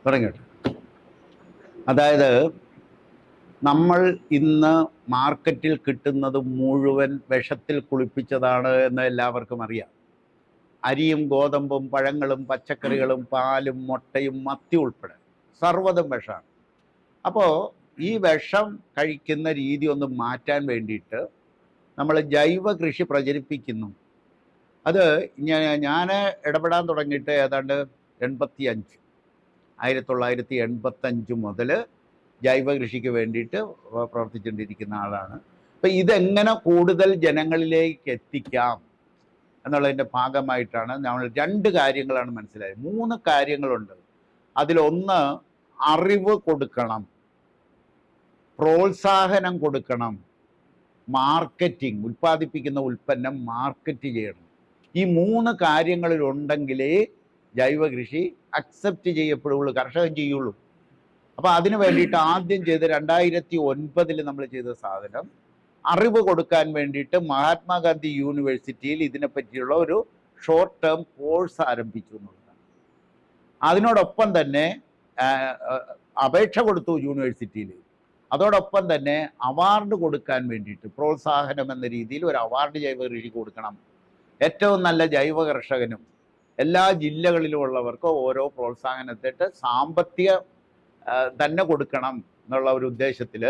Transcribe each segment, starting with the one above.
തുടങ്ങട്ടെ. അതായത് നമ്മൾ ഇന്ന് മാർക്കറ്റിൽ കിട്ടുന്നത് മുഴുവൻ വിഷത്തിൽ കുളിപ്പിച്ചതാണ് എന്ന് എല്ലാവർക്കും അറിയാം. അരിയും ഗോതമ്പും പഴങ്ങളും പച്ചക്കറികളും പാലും മുട്ടയും മത്തി ഉൾപ്പെടെ സർവ്വതും വിഷമാണ്. അപ്പോൾ ഈ വിഷം കഴിക്കുന്ന രീതി ഒന്ന് മാറ്റാൻ വേണ്ടിയിട്ട് നമ്മൾ ജൈവ കൃഷി പ്രചരിപ്പിക്കുന്നു. അത് ഞാൻ ഇടപെടാൻ തുടങ്ങിയിട്ട് ഏതാണ്ട് 1985 മുതൽ ജൈവ കൃഷിക്ക് വേണ്ടിയിട്ട് പ്രവർത്തിച്ചുകൊണ്ടിരിക്കുന്ന ആളാണ്. അപ്പം ഇതെങ്ങനെ കൂടുതൽ ജനങ്ങളിലേക്ക് എത്തിക്കാം എന്നുള്ളതിൻ്റെ ഭാഗമായിട്ടാണ് നമ്മൾ 2 കാര്യങ്ങളാണ് മനസ്സിലായത്. 3 കാര്യങ്ങളുണ്ട്. അതിലൊന്ന് അറിവ് കൊടുക്കണം, പ്രോത്സാഹനം കൊടുക്കണം, മാർക്കറ്റിംഗ്, ഉൽപ്പാദിപ്പിക്കുന്ന ഉൽപ്പന്നം മാർക്കറ്റ് ചെയ്യണം. ഈ 3 കാര്യങ്ങളിലുണ്ടെങ്കിലേ ജൈവ കൃഷി അക്സെപ്റ്റ് ചെയ്യപ്പെടുകയുള്ളൂ, കർഷകൻ ചെയ്യുള്ളൂ. അപ്പോൾ അതിന് വേണ്ടിയിട്ട് ആദ്യം ചെയ്ത് 2009 നമ്മൾ ചെയ്ത സാധനം അറിവ് കൊടുക്കാൻ വേണ്ടിയിട്ട് മഹാത്മാഗാന്ധി യൂണിവേഴ്സിറ്റിയിൽ ഇതിനെപ്പറ്റിയുള്ള ഒരു ഷോർട്ട് ടേം കോഴ്സ് ആരംഭിച്ചു എന്നുള്ളതാണ്. അതിനോടൊപ്പം തന്നെ അപേക്ഷ കൊടുത്തു യൂണിവേഴ്സിറ്റിയിൽ. അതോടൊപ്പം തന്നെ അവാർഡ് കൊടുക്കാൻ വേണ്ടിയിട്ട് പ്രോത്സാഹനം എന്ന രീതിയിൽ ഒരു അവാർഡ് ജൈവ കൃഷിക്ക് കൊടുക്കണം. ഏറ്റവും നല്ല ജൈവ കർഷകനും എല്ലാ ജില്ലകളിലും ഉള്ളവർക്ക് ഓരോ പ്രോത്സാഹനത്തിട്ട് സാമ്പത്തിക തന്നെ കൊടുക്കണം എന്നുള്ള ഒരു ഉദ്ദേശത്തിൽ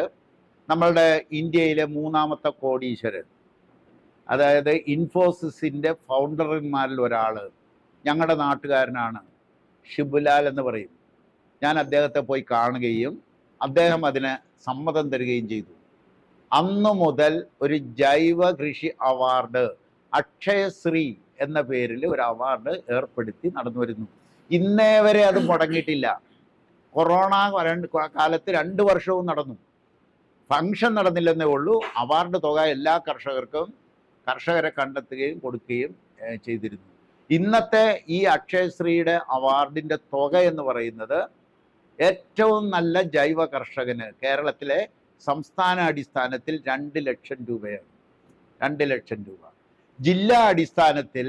നമ്മളുടെ ഇന്ത്യയിലെ 3ാമത്തെ കോടീശ്വരൻ, അതായത് ഇൻഫോസിസിൻ്റെ ഫൗണ്ടർമാരിൽ ഒരാൾ, ഞങ്ങളുടെ നാട്ടുകാരനാണ്, ഷിബുലാൽ എന്ന് പറയും. ഞാൻ അദ്ദേഹത്തെ പോയി കാണുകയും അദ്ദേഹം അതിന് സമ്മതം തരികയും ചെയ്തു. അന്നു മുതൽ ഒരു ജൈവ കൃഷി അവാർഡ്, അക്ഷയശ്രീ എന്ന പേരിൽ ഒരു അവാർഡ് ഏർപ്പെടുത്തി നടന്നു വരുന്നു. ഇന്നേ വരെ അത് മുടങ്ങിയിട്ടില്ല. കൊറോണ കാലത്ത് 2 വർഷവും നടന്നു. ഫംഗ്ഷൻ നടന്നില്ലെന്നേ ഉള്ളൂ. അവാർഡ് തുക എല്ലാ കർഷകർക്കും കർഷകരെ കണ്ടെത്തുകയും കൊടുക്കുകയും ചെയ്തിരുന്നു. ഇന്നത്തെ ഈ അക്ഷയശ്രീയുടെ അവാർഡിൻ്റെ തുക എന്ന് പറയുന്നത് ഏറ്റവും നല്ല ജൈവ കർഷകന് കേരളത്തിലെ സംസ്ഥാന അടിസ്ഥാനത്തിൽ 2 ലക്ഷം രൂപയാണ്. 2 ലക്ഷം രൂപ. ജില്ലാ അടിസ്ഥാനത്തിൽ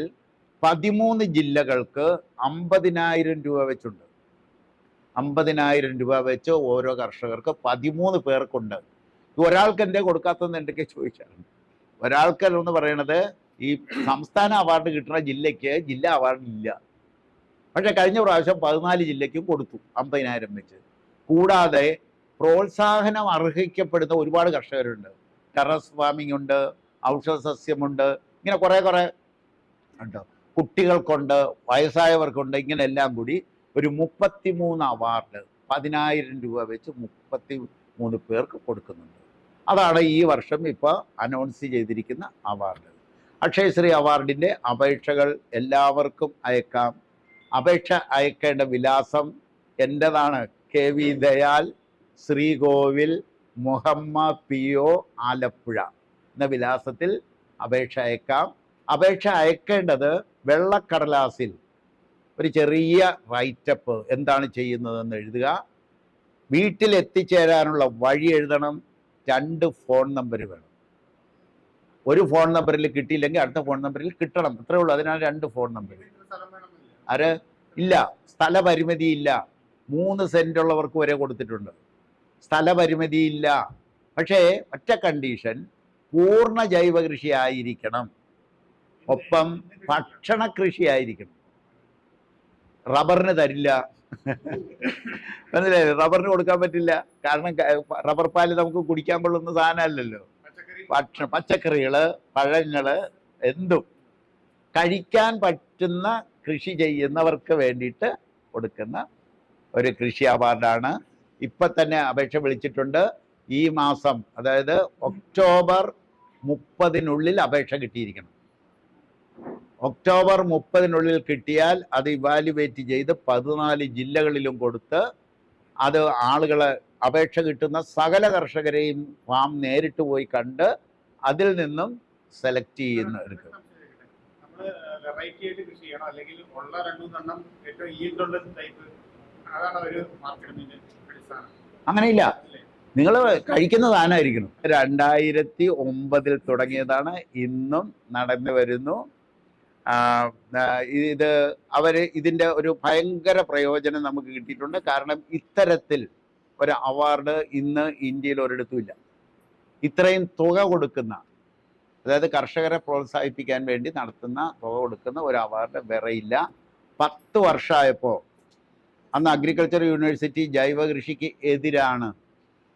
13 ജില്ലകൾക്ക് 50,000 രൂപ വെച്ചുണ്ട്. 50,000 രൂപ വെച്ച് ഓരോ കർഷകർക്ക് 13 പേർക്കുണ്ട്. ഒരാൾക്ക് എൻ്റെ കൊടുക്കാത്തതെന്ന് എന്തൊക്കെ ചോദിച്ചാണ്. ഒരാൾക്ക് എന്ന് പറയണത് ഈ സംസ്ഥാന അവാർഡ് കിട്ടുന്ന ജില്ലയ്ക്ക് ജില്ലാ അവാർഡ് ഇല്ല. പക്ഷെ കഴിഞ്ഞ പ്രാവശ്യം 14 ജില്ലയ്ക്കും കൊടുത്തു 50,000 വെച്ച്. കൂടാതെ പ്രോത്സാഹനം അർഹിക്കപ്പെടുന്ന ഒരുപാട് കർഷകരുണ്ട്. ടെറസ് ഫാമിംഗ് ഉണ്ട്, ഔഷധ സസ്യമുണ്ട്, ഇങ്ങനെ കുറേ ഉണ്ട്. കുട്ടികൾക്കുണ്ട്, വയസ്സായവർക്കുണ്ട്. ഇങ്ങനെ എല്ലാം കൂടി ഒരു 33 അവാർഡ് 10,000 രൂപ വെച്ച് 33 പേർക്ക് കൊടുക്കുന്നുണ്ട്. അതാണ് ഈ വർഷം ഇപ്പോൾ അനൗൺസ് ചെയ്തിരിക്കുന്ന അവാർഡ്. അക്ഷയശ്രീ അവാർഡിൻ്റെ അപേക്ഷകൾ എല്ലാവർക്കും അയക്കാം. അപേക്ഷ അയക്കേണ്ട വിലാസം എൻ്റെതാണ്. KV ദയാൽ, ശ്രീകോവിൽ, മുഹമ്മദ് PO, ആലപ്പുഴ എന്ന വിലാസത്തിൽ അപേക്ഷ അയക്കാം. അപേക്ഷ അയക്കേണ്ടത് വെള്ളക്കടലാസിൽ ഒരു ചെറിയ റൈറ്റപ്പ് എന്താണ് ചെയ്യുന്നതെന്ന് എഴുതുക. വീട്ടിൽ എത്തിച്ചേരാനുള്ള വഴി എഴുതണം. 2 ഫോൺ നമ്പർ വേണം. ഒരു ഫോൺ നമ്പറിൽ കിട്ടിയില്ലെങ്കിൽ അടുത്ത ഫോൺ നമ്പറിൽ കിട്ടണം. അത്രേ ഉള്ളൂ. അതിനാണ് 2 ഫോൺ നമ്പർ. ഇല്ല, സ്ഥലപരിമിതി ഇല്ല. 3 സെന്റ് ഉള്ളവർക്ക് വരെ കൊടുത്തിട്ടുണ്ട്. സ്ഥലപരിമിതി ഇല്ല. പക്ഷേ ഒറ്റ കണ്ടീഷൻ, പൂർണ്ണ ജൈവ കൃഷി ആയിരിക്കണം. ഒപ്പം ഭക്ഷണ കൃഷി ആയിരിക്കണം. റബ്ബറിന് തരില്ല. മനസ്സിലായി? റബ്ബറിന് കൊടുക്കാൻ പറ്റില്ല. കാരണം റബ്ബർ പാല് നമുക്ക് കുടിക്കാൻ കൊള്ളുന്ന സാധനമല്ലല്ലോ. പച്ചക്കറികൾ, പഴങ്ങൾ, എന്തും കഴിക്കാൻ പറ്റുന്ന കൃഷി ചെയ്യുന്നവർക്ക് വേണ്ടിയിട്ട് കൊടുക്കുന്ന ഒരു കൃഷി അവാർഡാണ്. ഇപ്പം തന്നെ അപേക്ഷ വിളിച്ചിട്ടുണ്ട്. ഈ മാസം, അതായത് ഒക്ടോബർ 30 അപേക്ഷ കിട്ടിയിരിക്കണം. ഒക്ടോബർ 30 കിട്ടിയാൽ അത് ഇവാലുവേറ്റ് ചെയ്ത് 14 ജില്ലകളിലും കൊടുത്ത് അത് ആളുകളെ, അപേക്ഷ കിട്ടുന്ന സകല കർഷകരെയും ഫാം നേരിട്ട് പോയി കണ്ട് അതിൽ നിന്നും സെലക്ട് ചെയ്യുന്ന എടുക്കും. അങ്ങനെയില്ല, നിങ്ങൾ കഴിക്കുന്ന സാധനമായിരിക്കണം. 2009 തുടങ്ങിയതാണ്, ഇന്നും നടന്നു വരുന്നു. ഇത് ഇതിൻ്റെ ഒരു ഭയങ്കര പ്രയോജനം നമുക്ക് കിട്ടിയിട്ടുണ്ട്. കാരണം ഇത്തരത്തിൽ ഒരു അവാർഡ് ഇന്ന് ഇന്ത്യയിൽ ഒരിടത്തുമില്ല. ഇത്രയും തുക കൊടുക്കുന്ന, അതായത് കർഷകരെ പ്രോത്സാഹിപ്പിക്കാൻ വേണ്ടി നടത്തുന്ന തുക കൊടുക്കുന്ന ഒരു അവാർഡ് വേറെയില്ല. 10 വർഷമായപ്പോൾ അന്ന് അഗ്രികൾച്ചർ യൂണിവേഴ്സിറ്റി ജൈവ കൃഷിക്ക്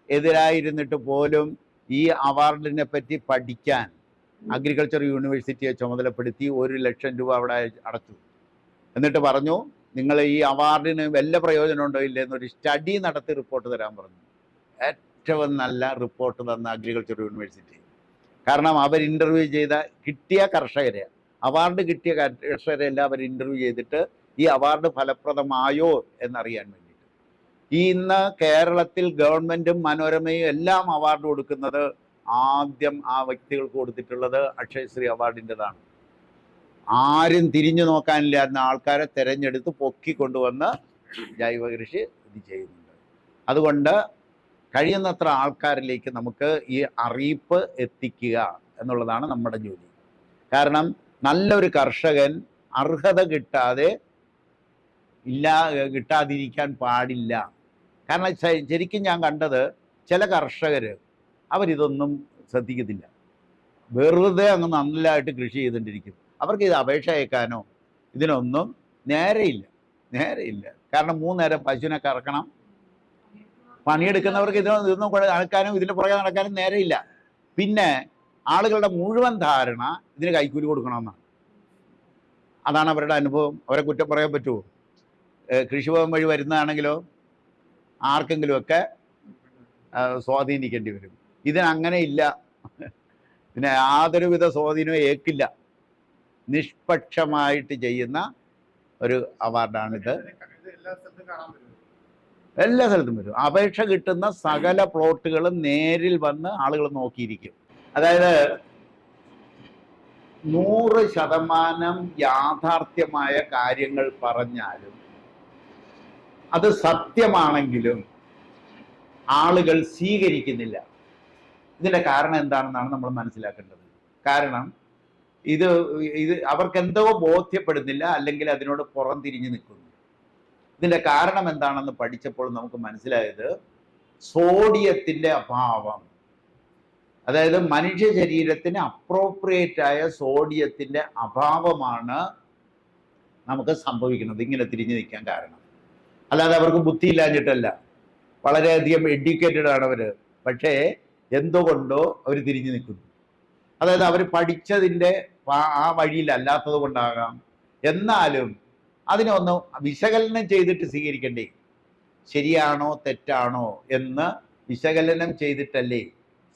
എതിരായിരുന്നിട്ട് പോലും ഈ അവാർഡിനെ പറ്റി പഠിക്കാൻ അഗ്രികൾച്ചർ യൂണിവേഴ്സിറ്റിയെ ചുമതലപ്പെടുത്തി 1 ലക്ഷം രൂപ അവിടെ അടച്ചു. എന്നിട്ട് പറഞ്ഞു, നിങ്ങൾ ഈ അവാർഡിന് വല്ല പ്രയോജനമുണ്ടോ ഇല്ല എന്നൊരു സ്റ്റഡി നടത്തി റിപ്പോർട്ട് തരാൻ പറഞ്ഞു. ഏറ്റവും നല്ല റിപ്പോർട്ട് തന്ന അഗ്രികൾച്ചർ യൂണിവേഴ്സിറ്റി. കാരണം അവർ ഇൻ്റർവ്യൂ ചെയ്ത കിട്ടിയ കർഷകരെ, അവാർഡ് കിട്ടിയ കർഷകരെല്ലാം അവർ ഇൻ്റർവ്യൂ ചെയ്തിട്ട് ഈ അവാർഡ് ഫലപ്രദമായോ എന്നറിയാൻ വേണ്ടിയിട്ട്. ഇന്ന് കേരളത്തിൽ ഗവൺമെൻറ്റും മനോരമയും എല്ലാം അവാർഡ് കൊടുക്കുന്നത് ആദ്യം ആ വ്യക്തികൾക്ക് കൊടുത്തിട്ടുള്ളത് അക്ഷയശ്രീ അവാർഡിൻ്റെതാണ്. ആരും തിരിഞ്ഞു നോക്കാനില്ലായിരുന്ന ആൾക്കാരെ തിരഞ്ഞെടുത്ത് പൊക്കിക്കൊണ്ടുവന്ന് ജൈവ കൃഷി ഇത് ചെയ്യുന്നുണ്ട്. അതുകൊണ്ട് കഴിയുന്നത്ര ആൾക്കാരിലേക്ക് നമുക്ക് ഈ അറിയിപ്പ് എത്തിക്കുക എന്നുള്ളതാണ് നമ്മുടെ ജോലി. കാരണം നല്ലൊരു കർഷകൻ അർഹത കിട്ടാതിരിക്കാൻ പാടില്ല. കാരണം ശരിക്കും ഞാൻ കണ്ടത് ചില കർഷകർ അവരിതൊന്നും ശ്രദ്ധിക്കത്തില്ല, വെറുതെ അങ്ങ് നല്ലതായിട്ട് കൃഷി ചെയ്തുകൊണ്ടിരിക്കും. അവർക്ക് ഇത് അപേക്ഷ അയക്കാനോ ഇതിനൊന്നും നേരെയില്ല. കാരണം 3 നേരം പശുവിനെ കറക്കണം. പണിയെടുക്കുന്നവർക്ക് ഇതൊന്നും നടക്കാനും ഇതിൻ്റെ പുറകെ നടക്കാനും നേരെയില്ല. പിന്നെ ആളുകളുടെ മുഴുവൻ ധാരണ ഇതിന് കൈക്കൂലി കൊടുക്കണമെന്നാണ്. അതാണ് അവരുടെ അനുഭവം. അവരെ കുറ്റം പറയാൻ പറ്റുമോ? കൃഷിഭവൻ വഴി വരുന്നതാണെങ്കിലോ ആർക്കെങ്കിലുമൊക്കെ സ്വാധീനിക്കേണ്ടി വരും. ഇതിനങ്ങനെ ഇല്ല. ഇതിന് യാതൊരുവിധ സ്വാധീനവും ഏൽക്കില്ല. നിഷ്പക്ഷമായിട്ട് ചെയ്യുന്ന ഒരു അവാർഡാണിത്. എല്ലാ സ്ഥലത്തും വരും. അപേക്ഷ കിട്ടുന്ന സകല പ്ലോട്ടുകളും നേരിൽ വന്ന് ആളുകൾ നോക്കിയിരിക്കും. അതായത് 100% യാഥാർത്ഥ്യമായ കാര്യങ്ങൾ പറഞ്ഞാലും അത് സത്യമാണെങ്കിലും ആളുകൾ സ്വീകരിക്കുന്നില്ല. ഇതിൻ്റെ കാരണം എന്താണെന്നാണ് നമ്മൾ മനസ്സിലാക്കേണ്ടത്. കാരണം ഇത് അവർക്ക് എന്തോ ബോധ്യപ്പെടുന്നില്ല, അല്ലെങ്കിൽ അതിനോട് പുറം തിരിഞ്ഞു നിൽക്കുന്നു. ഇതിൻ്റെ കാരണം എന്താണെന്ന് പഠിച്ചപ്പോൾ നമുക്ക് മനസ്സിലായത് സോഡിയത്തിൻ്റെ അഭാവം, അതായത് മനുഷ്യ ശരീരത്തിന് അപ്രോപ്രിയേറ്റ് ആയ സോഡിയത്തിൻ്റെ അഭാവമാണ് നമുക്ക് സംഭവിക്കുന്നത് ഇങ്ങനെ തിരിഞ്ഞു നിൽക്കാൻ കാരണം. അല്ലാതെ അവർക്ക് ബുദ്ധിയില്ലാഞ്ഞിട്ടല്ല, വളരെയധികം എഡ്യൂക്കേറ്റഡ് ആണ് അവർ. പക്ഷേ എന്തുകൊണ്ടോ അവർ തിരിഞ്ഞു നിൽക്കുന്നു. അതായത് അവർ പഠിച്ചതിൻ്റെ ആ വഴിയിലല്ലാത്തത് കൊണ്ടാകാം. എന്നാലും അതിനെ ഒന്ന് വിശകലനം ചെയ്തിട്ട് സ്വീകരിക്കണ്ടേ? ശരിയാണോ തെറ്റാണോ എന്ന് വിശകലനം ചെയ്തിട്ടല്ലേ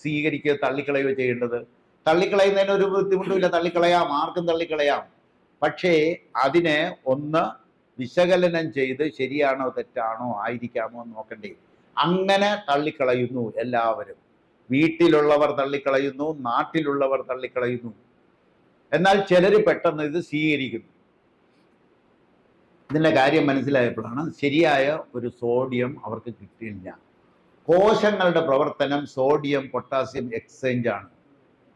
സ്വീകരിക്കുക, തള്ളിക്കളയോ ചെയ്യേണ്ടത്? തള്ളിക്കളയുന്നതിന് ഒരു ബുദ്ധിമുട്ടുമില്ല, തള്ളിക്കളയാം, ആർക്കും തള്ളിക്കളയാം. പക്ഷേ അതിനെ ഒന്ന് വിശകലനം ചെയ്ത് ശരിയാണോ തെറ്റാണോ ആയിരിക്കാമോ എന്ന് നോക്കണ്ടേ? അങ്ങനെ തള്ളിക്കളയുന്നു എല്ലാവരും. വീട്ടിലുള്ളവർ തള്ളിക്കളയുന്നു, നാട്ടിലുള്ളവർ തള്ളിക്കളയുന്നു. എന്നാൽ ചിലർ പെട്ടെന്ന് ഇത് സ്വീകരിക്കുന്നു. ഇതിൻ്റെ കാര്യം മനസ്സിലായപ്പോഴാണ് ശരിയായ ഒരു സോഡിയം അവർക്ക് കിട്ടിയില്ല. കോശങ്ങളുടെ പ്രവർത്തനം സോഡിയം പൊട്ടാസ്യം എക്സ്ചേഞ്ച് ആണ്.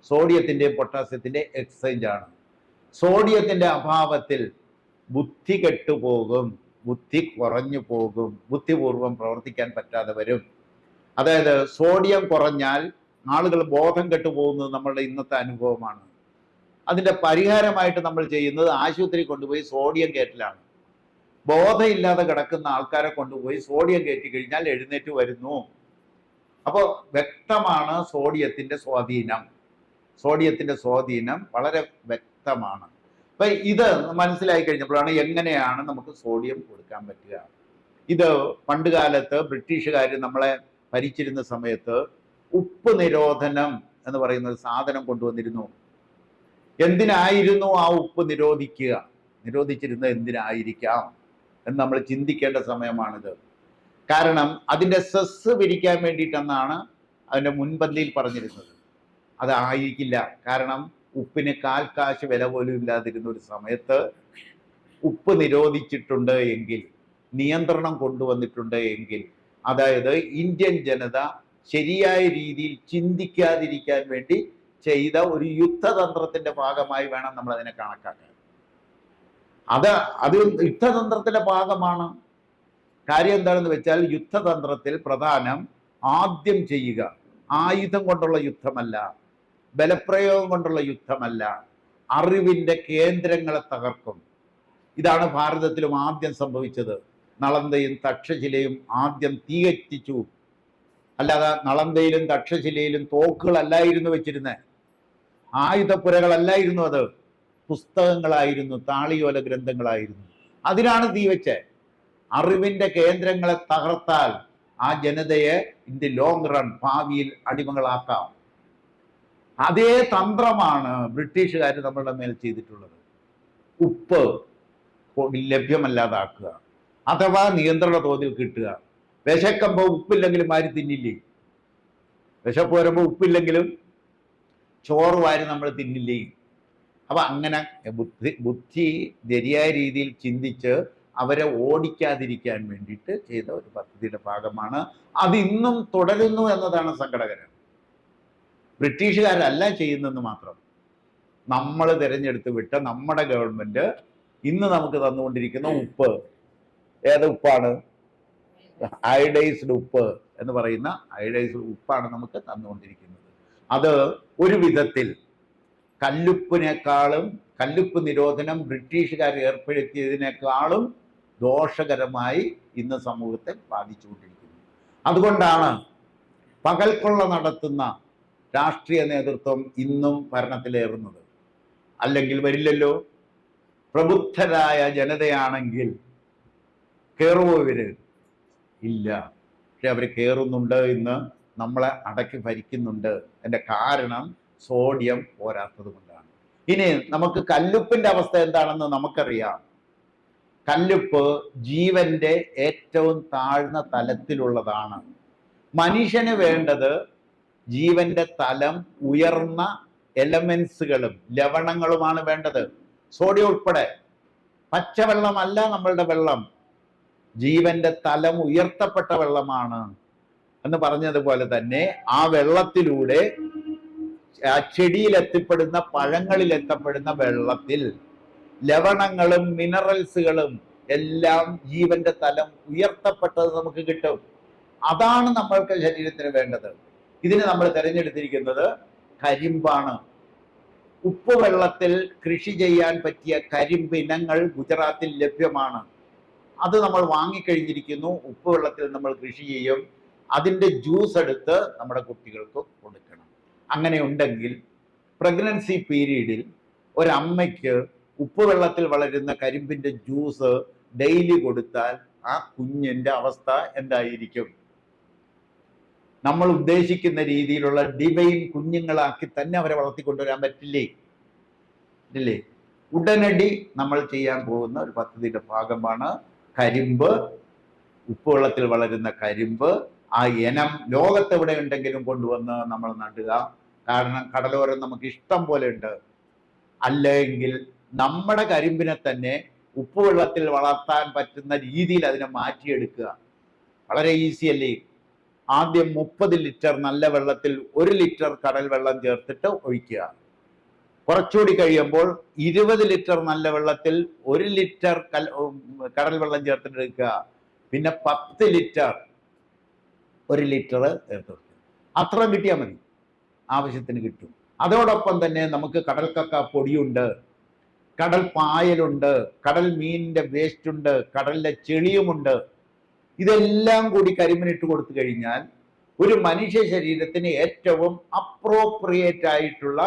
സോഡിയത്തിൻ്റെയും പൊട്ടാസ്യത്തിൻ്റെ എക്സ്ചേഞ്ച് ആണ്. സോഡിയത്തിൻ്റെ അഭാവത്തിൽ ബുദ്ധി കെട്ടുപോകും, ബുദ്ധി കുറഞ്ഞു പോകും, ബുദ്ധിപൂർവം പ്രവർത്തിക്കാൻ പറ്റാതെ വരും. അതായത് സോഡിയം കുറഞ്ഞാൽ ആളുകൾ ബോധം കെട്ടുപോകുന്നത് നമ്മളുടെ ഇന്നത്തെ അനുഭവമാണ്. അതിൻ്റെ പരിഹാരമായിട്ട് നമ്മൾ ചെയ്യുന്നത് ആശുപത്രി കൊണ്ടുപോയി സോഡിയം കയറ്റലാണ്. ബോധമില്ലാതെ കിടക്കുന്ന ആൾക്കാരെ കൊണ്ടുപോയി സോഡിയം കയറ്റി കഴിഞ്ഞാൽ എഴുന്നേറ്റ് വരുന്നു. അപ്പോൾ വ്യക്തമാണ് സോഡിയത്തിൻ്റെ സ്വാധീനം വളരെ വ്യക്തമാണ്. അപ്പം ഇത് മനസ്സിലായി കഴിഞ്ഞപ്പോഴാണ് എങ്ങനെയാണ് നമുക്ക് സോഡിയം കൊടുക്കാൻ പറ്റുക. ഇത് പണ്ട് കാലത്ത് ബ്രിട്ടീഷുകാർ നമ്മളെ ഭരിച്ചിരുന്ന സമയത്ത് ഉപ്പ് നിരോധനം എന്ന് പറയുന്ന ഒരു സാധനം കൊണ്ടുവന്നിരുന്നു. എന്തിനായിരുന്നു ആ ഉപ്പ് നിരോധിച്ചിരുന്നത് എന്തിനായിരിക്കാം എന്ന് നമ്മൾ ചിന്തിക്കേണ്ട സമയമാണിത്. കാരണം അതിൻ്റെ സെസ് പിരിക്കാൻ വേണ്ടിയിട്ടെന്നാണ് അതിൻ്റെ മുൻപന്തിയിൽ പറഞ്ഞിരുന്നത്. അതായിരിക്കില്ല. കാരണം ഉപ്പിന് 1/4 കാശ് വില പോലും ഇല്ലാതിരുന്ന ഒരു സമയത്ത് ഉപ്പ് നിരോധിച്ചിട്ടുണ്ട് എങ്കിൽ, നിയന്ത്രണം കൊണ്ടുവന്നിട്ടുണ്ട് എങ്കിൽ, അതായത് ഇന്ത്യൻ ജനത ശരിയായ രീതിയിൽ ചിന്തിക്കാതിരിക്കാൻ വേണ്ടി ചെയ്ത ഒരു യുദ്ധതന്ത്രത്തിന്റെ ഭാഗമായി വേണം നമ്മൾ അതിനെ കണക്കാക്കാൻ. അത് അത് യുദ്ധതന്ത്രത്തിന്റെ ഭാഗമാണ്. കാര്യം എന്താണെന്ന് വെച്ചാൽ യുദ്ധതന്ത്രത്തിൽ പ്രധാനം ആദ്യം ചെയ്യുക ആയുധം കൊണ്ടുള്ള യുദ്ധമല്ല, ബലപ്രയോഗം കൊണ്ടുള്ള യുദ്ധമല്ല, അറിവിന്റെ കേന്ദ്രങ്ങളെ തകർക്കും. ഇതാണ് ഭാരതത്തിലും ആദ്യം സംഭവിച്ചത്. നളന്തയും തക്ഷശിലയും ആദ്യം തീകറ്റിച്ചു. അല്ലാതെ നളന്തയിലും തക്ഷശിലയിലും തോക്കുകളല്ലായിരുന്നു വെച്ചിരുന്നത്, ആയുധപ്പുരകളല്ലായിരുന്നു, അത് പുസ്തകങ്ങളായിരുന്നു, താളിയോല ഗ്രന്ഥങ്ങളായിരുന്നു. അതിനാണ് തീ വെച്ച്. അറിവിന്റെ കേന്ദ്രങ്ങളെ തകർത്താൽ ആ ജനതയെ ഇൻ ദി ലോങ് റൺ ഭാവിയിൽ അടിമകളാക്കാം. അതേ തന്ത്രമാണ് ബ്രിട്ടീഷുകാർ നമ്മളുടെ മേൽ ചെയ്തിട്ടുള്ളത്. ഉപ്പ് ലഭ്യമല്ലാതാക്കുക, അഥവാ നിയന്ത്രണ തോതിൽ കിട്ടുക. വിശക്കുമ്പോൾ ഉപ്പില്ലെങ്കിലും വാരി തിന്നില്ലേ? വിശപ്പ് വരുമ്പോൾ ഉപ്പില്ലെങ്കിലും ചോറ് വാരി നമ്മൾ തിന്നില്ലേ? അപ്പൊ അങ്ങനെ ബുദ്ധി ശരിയായ രീതിയിൽ ചിന്തിച്ച് അവരെ ഓടിക്കാതിരിക്കാൻ വേണ്ടിയിട്ട് ചെയ്ത ഒരു പദ്ധതിയുടെ ഭാഗമാണ്. അത് ഇന്നും തുടരുന്നു എന്നതാണ് സങ്കടകരം. ബ്രിട്ടീഷുകാരല്ല ചെയ്യുന്നെന്ന് മാത്രം. നമ്മൾ തിരഞ്ഞെടുത്ത് വിട്ട നമ്മുടെ ഗവൺമെന്റ് ഇന്ന് നമുക്ക് തന്നുകൊണ്ടിരിക്കുന്ന ഉപ്പ് ഏത് ഉപ്പാണ്? അയഡൈസ്ഡ് ഉപ്പ് എന്ന് പറയുന്ന അയഡൈസ്ഡ് ഉപ്പാണ് നമുക്ക് തന്നുകൊണ്ടിരിക്കുന്നത്. അത് ഒരു വിധത്തിൽ കല്ലുപ്പിനേക്കാളും, കല്ലുപ്പ് നിരോധനം ബ്രിട്ടീഷുകാർ ഏർപ്പെടുത്തിയതിനേക്കാളും ദോഷകരമായി ഇന്ന് സമൂഹത്തെ ബാധിച്ചുകൊണ്ടിരിക്കുന്നു. അതുകൊണ്ടാണ് പകൽക്കൊള്ള നടത്തുന്ന രാഷ്ട്രീയ നേതൃത്വം ഇന്നും ഭരണത്തിലേറുന്നത്. അല്ലെങ്കിൽ വരില്ലല്ലോ. പ്രബുദ്ധരായ ജനതയാണെങ്കിൽ കയറുമോ ഇവര്? ഇല്ല. പക്ഷെ അവർ കയറുന്നുണ്ട്, ഇന്ന് നമ്മളെ അടക്കി ഭരിക്കുന്നുണ്ട്. അതിന്റെ കാരണം സോഡിയം പോരാത്തത് കൊണ്ടാണ്. ഇനി നമുക്ക് കല്ലുപ്പിന്റെ അവസ്ഥ എന്താണെന്ന് നമുക്കറിയാം. കല്ലുപ്പ് ജീവന്റെ ഏറ്റവും താഴ്ന്ന തലത്തിലുള്ളതാണ്. മനുഷ്യന് വേണ്ടത് ജീവന്റെ തലം ഉയർന്ന എലമെന്റ്സുകളും ലവണങ്ങളുമാണ് വേണ്ടത്, സോഡിയം ഉൾപ്പെടെ. പച്ചവെള്ളമല്ല നമ്മളുടെ വെള്ളം, ജീവന്റെ തലം ഉയർത്തപ്പെട്ട വെള്ളമാണ് എന്ന് പറഞ്ഞതുപോലെ തന്നെ ആ വെള്ളത്തിലൂടെ ആ ചെടിയിൽ എത്തിപ്പെടുന്ന, പഴങ്ങളിൽ എത്തപ്പെടുന്ന വെള്ളത്തിൽ ലവണങ്ങളും മിനറൽസുകളും എല്ലാം ജീവന്റെ തലം ഉയർത്തപ്പെട്ടത് നമുക്ക് കിട്ടും. അതാണ് നമ്മൾക്ക് ശരീരത്തിന് വേണ്ടത്. ഇതിന് നമ്മൾ തിരഞ്ഞെടുത്തിരിക്കുന്നത് കരിമ്പാണ്. ഉപ്പ് വെള്ളത്തിൽ കൃഷി ചെയ്യാൻ പറ്റിയ കരിമ്പ് ഇനങ്ങൾ ഗുജറാത്തിൽ ലഭ്യമാണ്. അത് നമ്മൾ വാങ്ങിക്കഴിഞ്ഞിരിക്കുന്നു. ഉപ്പ് വെള്ളത്തിൽ നമ്മൾ കൃഷി ചെയ്യും. അതിൻ്റെ ജ്യൂസ് എടുത്ത് നമ്മുടെ കുട്ടികൾക്ക് കൊടുക്കണം. അങ്ങനെ ഉണ്ടെങ്കിൽ പ്രഗ്നൻസി പീരീഡിൽ ഒരമ്മയ്ക്ക് ഉപ്പ് വെള്ളത്തിൽ വളരുന്ന കരിമ്പിൻ്റെ ജ്യൂസ് ഡെയിലി കൊടുത്താൽ ആ കുഞ്ഞിൻ്റെ അവസ്ഥ എന്തായിരിക്കും? നമ്മൾ ഉദ്ദേശിക്കുന്ന രീതിയിലുള്ള ഡിവൈൻ കുഞ്ഞുങ്ങളാക്കി തന്നെ അവരെ വളർത്തിക്കൊണ്ടുവരാൻ പറ്റില്ലേ? ഇല്ലേ? ഉടനടി നമ്മൾ ചെയ്യാൻ പോകുന്ന ഒരു പദ്ധതിയുടെ ഭാഗമാണ് കരിമ്പ്. ഉപ്പുവെള്ളത്തിൽ വളരുന്ന കരിമ്പ്, ആ ഇനം ലോകത്തെവിടെ ഉണ്ടെങ്കിലും കൊണ്ടുവന്ന് നമ്മൾ നടുക. കാരണം കടലോരം നമുക്ക് ഇഷ്ടം പോലെ ഉണ്ട്. അല്ലെങ്കിൽ നമ്മുടെ കരിമ്പിനെ തന്നെ ഉപ്പുവെള്ളത്തിൽ വളർത്താൻ പറ്റുന്ന രീതിയിൽ അതിനെ മാറ്റിയെടുക്കുക. വളരെ ഈസി അല്ലേ? ആദ്യം 30 ലിറ്റർ നല്ല വെള്ളത്തിൽ 1 ലിറ്റർ കടൽ വെള്ളം ചേർത്തിട്ട് ഒഴിക്കുക. കുറച്ചുകൂടി കഴിയുമ്പോൾ 20 ലിറ്റർ നല്ല വെള്ളത്തിൽ 1 ലിറ്റർ കടൽ വെള്ളം ചേർത്തിട്ട് എടുക്കുക. പിന്നെ 10 ലിറ്റർ 1 ലിറ്റർ ചേർത്ത് വെക്കുക. അത്ര കിട്ടിയാൽ മതി, ആവശ്യത്തിന് കിട്ടും. അതോടൊപ്പം തന്നെ നമുക്ക് കടൽക്കക്ക പൊടിയുണ്ട്, കടൽ പായലുണ്ട്, കടൽ മീനിന്റെ വേസ്റ്റ് ഉണ്ട്, കടലിലെ ചെളിയുമുണ്ട്. ഇതെല്ലാം കൂടി കരിമ്പിനിട്ട് കൊടുത്തു കഴിഞ്ഞാൽ ഒരു മനുഷ്യ ശരീരത്തിന് ഏറ്റവും അപ്രോപ്രിയേറ്റ് ആയിട്ടുള്ള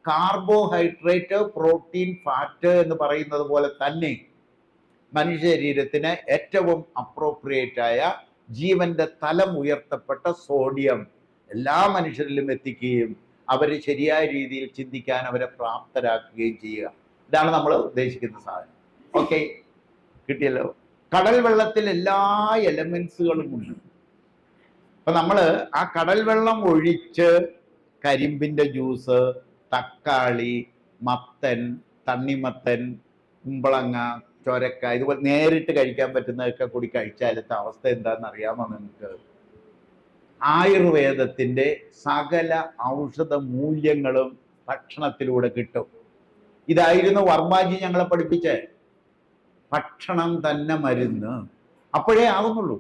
കാർബോഹൈഡ്രേറ്റ്, പ്രോട്ടീൻ, ഫാറ്റ് എന്ന് പറയുന്നത് പോലെ തന്നെ മനുഷ്യ ശരീരത്തിന് ഏറ്റവും അപ്രോപ്രിയേറ്റ് ആയ ജീവന്റെ തലം ഉയർത്തപ്പെട്ട സോഡിയം എല്ലാ മനുഷ്യരിലും എത്തിക്കുകയും അവരെ ശരിയായ രീതിയിൽ ചിന്തിക്കാൻ അവരെ പ്രാപ്തരാക്കുകയും ചെയ്യുക. ഇതാണ് നമ്മൾ ഉദ്ദേശിക്കുന്ന സാധനം. ഓക്കെ, കിട്ടിയല്ലോ? കടൽ വെള്ളത്തിൽ എല്ലാ എലമെന്റ്സുകളും ഉണ്ട്. അപ്പൊ നമ്മൾ ആ കടൽ വെള്ളം ഒഴിച്ച് കരിമ്പിന്റെ ജ്യൂസ്, തക്കാളി, മത്തൻ, തണ്ണിമത്തൻ, കുമ്പളങ്ങ, ചൊരക്ക, ഇതുപോലെ നേരിട്ട് കഴിക്കാൻ പറ്റുന്നതൊക്കെ കൂടി കഴിച്ചാലത്തെ അവസ്ഥ എന്താണെന്ന് അറിയാമോ നിങ്ങൾക്ക്? ആയുർവേദത്തിന്റെ സകല ഔഷധ മൂല്യങ്ങളും ഭക്ഷണത്തിലൂടെ കിട്ടും. ഇതായിരുന്നു വർമാജി ഞങ്ങളെ പഠിപ്പിച്ചേ. ഭക്ഷണം തന്നെ മരുന്ന്, അപ്പോഴേ ആകുന്നുള്ളൂ.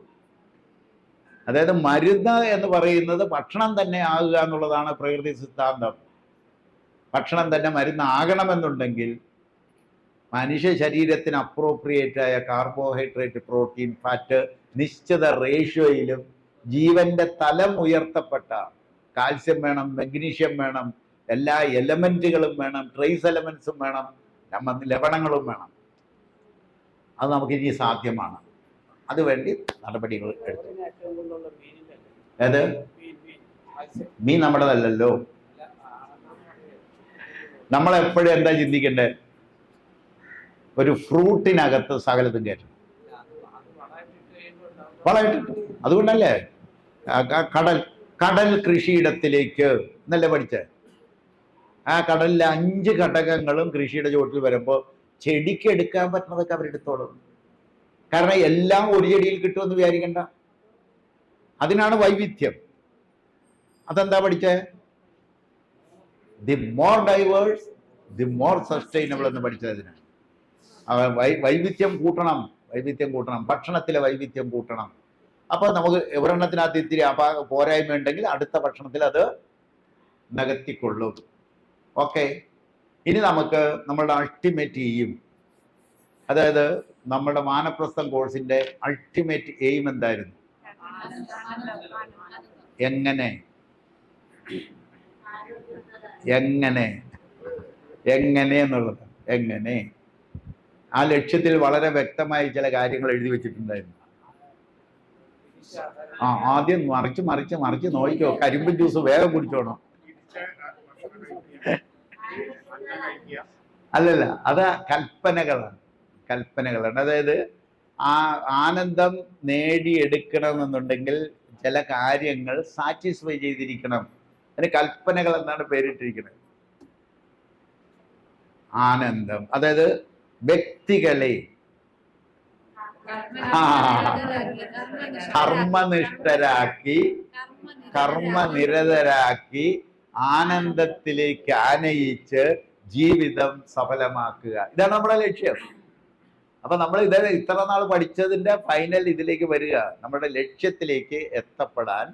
അതായത് മരുന്ന് എന്ന് പറയുന്നത് ഭക്ഷണം തന്നെ ആകുക എന്നുള്ളതാണ് പ്രകൃതി സിദ്ധാന്തം. ഭക്ഷണം തന്നെ മരുന്നാകണമെന്നുണ്ടെങ്കിൽ മനുഷ്യ ശരീരത്തിന് അപ്രോപ്രിയേറ്റ് ആയ കാർബോഹൈഡ്രേറ്റ്, പ്രോട്ടീൻ, ഫാറ്റ് നിശ്ചിത റേഷ്യോയിലും ജീവന്റെ തലം ഉയർത്തപ്പെട്ട കാൽസ്യം വേണം, മഗ്നീഷ്യം വേണം, എല്ലാ എലമെന്റുകളും വേണം, ട്രേസ് എലമെന്റ്സും വേണം, ലവണങ്ങളും വേണം. അത് നമുക്ക് ഇനി സാധ്യമാണ്. അതുവേണ്ടി നടപടികൾ എടുത്തു. ഏത് മീൻ നമ്മുടേതല്ലല്ലോ. നമ്മളെപ്പോഴും എന്താ ചിന്തിക്കണ്ടേ? ഒരു ഫ്രൂട്ടിനകത്ത് സകലതും കയറ്റണം. വളമിട്ടിട്ട് അതുകൊണ്ടല്ലേ കടൽ കൃഷിയിടത്തിലേക്ക് എന്നല്ലേ പഠിച്ചേ? ആ കടലിലെ 5 ഘടകങ്ങളും കൃഷിയുടെ ചുവട്ടിൽ വരുമ്പോൾ ചെടിക്ക് എടുക്കാൻ പറ്റുന്നതൊക്കെ അവരെടുത്തോളും. കാരണം എല്ലാം ഒരു ചെടിയിൽ കിട്ടുമെന്ന് വിചാരിക്കണ്ട. അതിനാണ് വൈവിധ്യം. അതെന്താ പഠിച്ചേ? The more diverse the more sustainable എന്ന് പഠിച്ചതിനാണ്. വൈവിധ്യം കൂട്ടണം, വൈവിധ്യം കൂട്ടണം, ഭക്ഷണത്തിലെ വൈവിധ്യം കൂട്ടണം. അപ്പോൾ നമുക്ക് ഒരെണ്ണത്തിനകത്ത് ഇത്തിരി പോരായ്മ ഉണ്ടെങ്കിൽ അടുത്ത ഭക്ഷണത്തിൽ അത് നികത്തിക്കൊള്ളും. ഓക്കെ, ഇനി നമുക്ക് നമ്മളുടെ അൾട്ടിമേറ്റ് എയിം, അതായത് നമ്മുടെ വാനപ്രസ്ഥം കോഴ്സിന്റെ അൾട്ടിമേറ്റ് എയിം എന്തായിരുന്നു? എങ്ങനെ എങ്ങനെ എങ്ങനെ എന്നുള്ളത്. എങ്ങനെ ആ ലക്ഷ്യത്തിൽ വളരെ വ്യക്തമായി ചില കാര്യങ്ങൾ എഴുതി വെച്ചിട്ടുണ്ടായിരുന്നു. ആദ്യം മറിച്ച് മറിച്ച് മറിച്ച് നോക്കിക്കോ. കരിമ്പ് ജ്യൂസ് വേഗം കുടിച്ചോണം. അല്ലല്ല, അത് കൽപ്പനകളാണ്. കൽപ്പനകളാണ്. അതായത് ആ ആനന്ദം നേടിയെടുക്കണമെന്നുണ്ടെങ്കിൽ ചില കാര്യങ്ങൾ സാറ്റിസ്ഫൈ ചെയ്തിരിക്കണം. അതിന് കൽപ്പനകൾ എന്നാണ് പേരിട്ടിരിക്കുന്നത്. ആനന്ദം അതായത് വ്യക്തികളെ കർമ്മനിഷ്ഠരാക്കി, കർമ്മനിരതരാക്കി ആനന്ദത്തിലേക്ക് ആനയിച്ച് ജീവിതം സഫലമാക്കുക. ഇതാണ് നമ്മുടെ ലക്ഷ്യം. അപ്പൊ നമ്മൾ ഇത്ര നാൾ പഠിച്ചതിന്റെ ഫൈനൽ ഇതിലേക്ക് വരിക. നമ്മുടെ ലക്ഷ്യത്തിലേക്ക് എത്തപ്പെടാൻ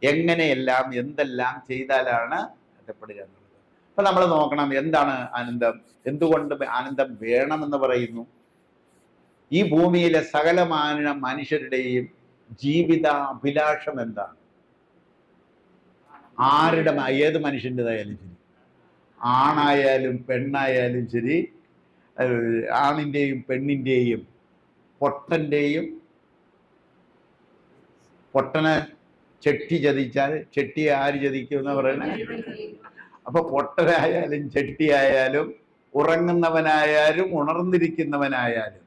എങ്ങനെയെല്ലാം എന്തെല്ലാം ചെയ്താലാണ് എത്തപ്പെടുക എന്നുള്ളത്. അപ്പൊ നമ്മൾ നോക്കണം, എന്താണ് ആനന്ദം, എന്തുകൊണ്ട് ആനന്ദം വേണമെന്ന് പറയുന്നു. ഈ ഭൂമിയിലെ സകലമാന മനുഷ്യരുടെയും ജീവിതാഭിലാഷം എന്താണ്? ആരുടെ, ഏത് മനുഷ്യൻ്റെതായാലും ശരി, ആണായാലും പെണ്ണായാലും ശരി, ആണിൻ്റെയും പെണ്ണിൻ്റെയും, പൊട്ടനെ ചെട്ടി ചതിച്ചാൽ ചെട്ടിയെ ആര് ചതിക്കുമെന്ന് പറയണേ? അപ്പൊ പൊട്ടനായാലും ചെട്ടിയായാലും ഉറങ്ങുന്നവനായാലും ഉണർന്നിരിക്കുന്നവനായാലും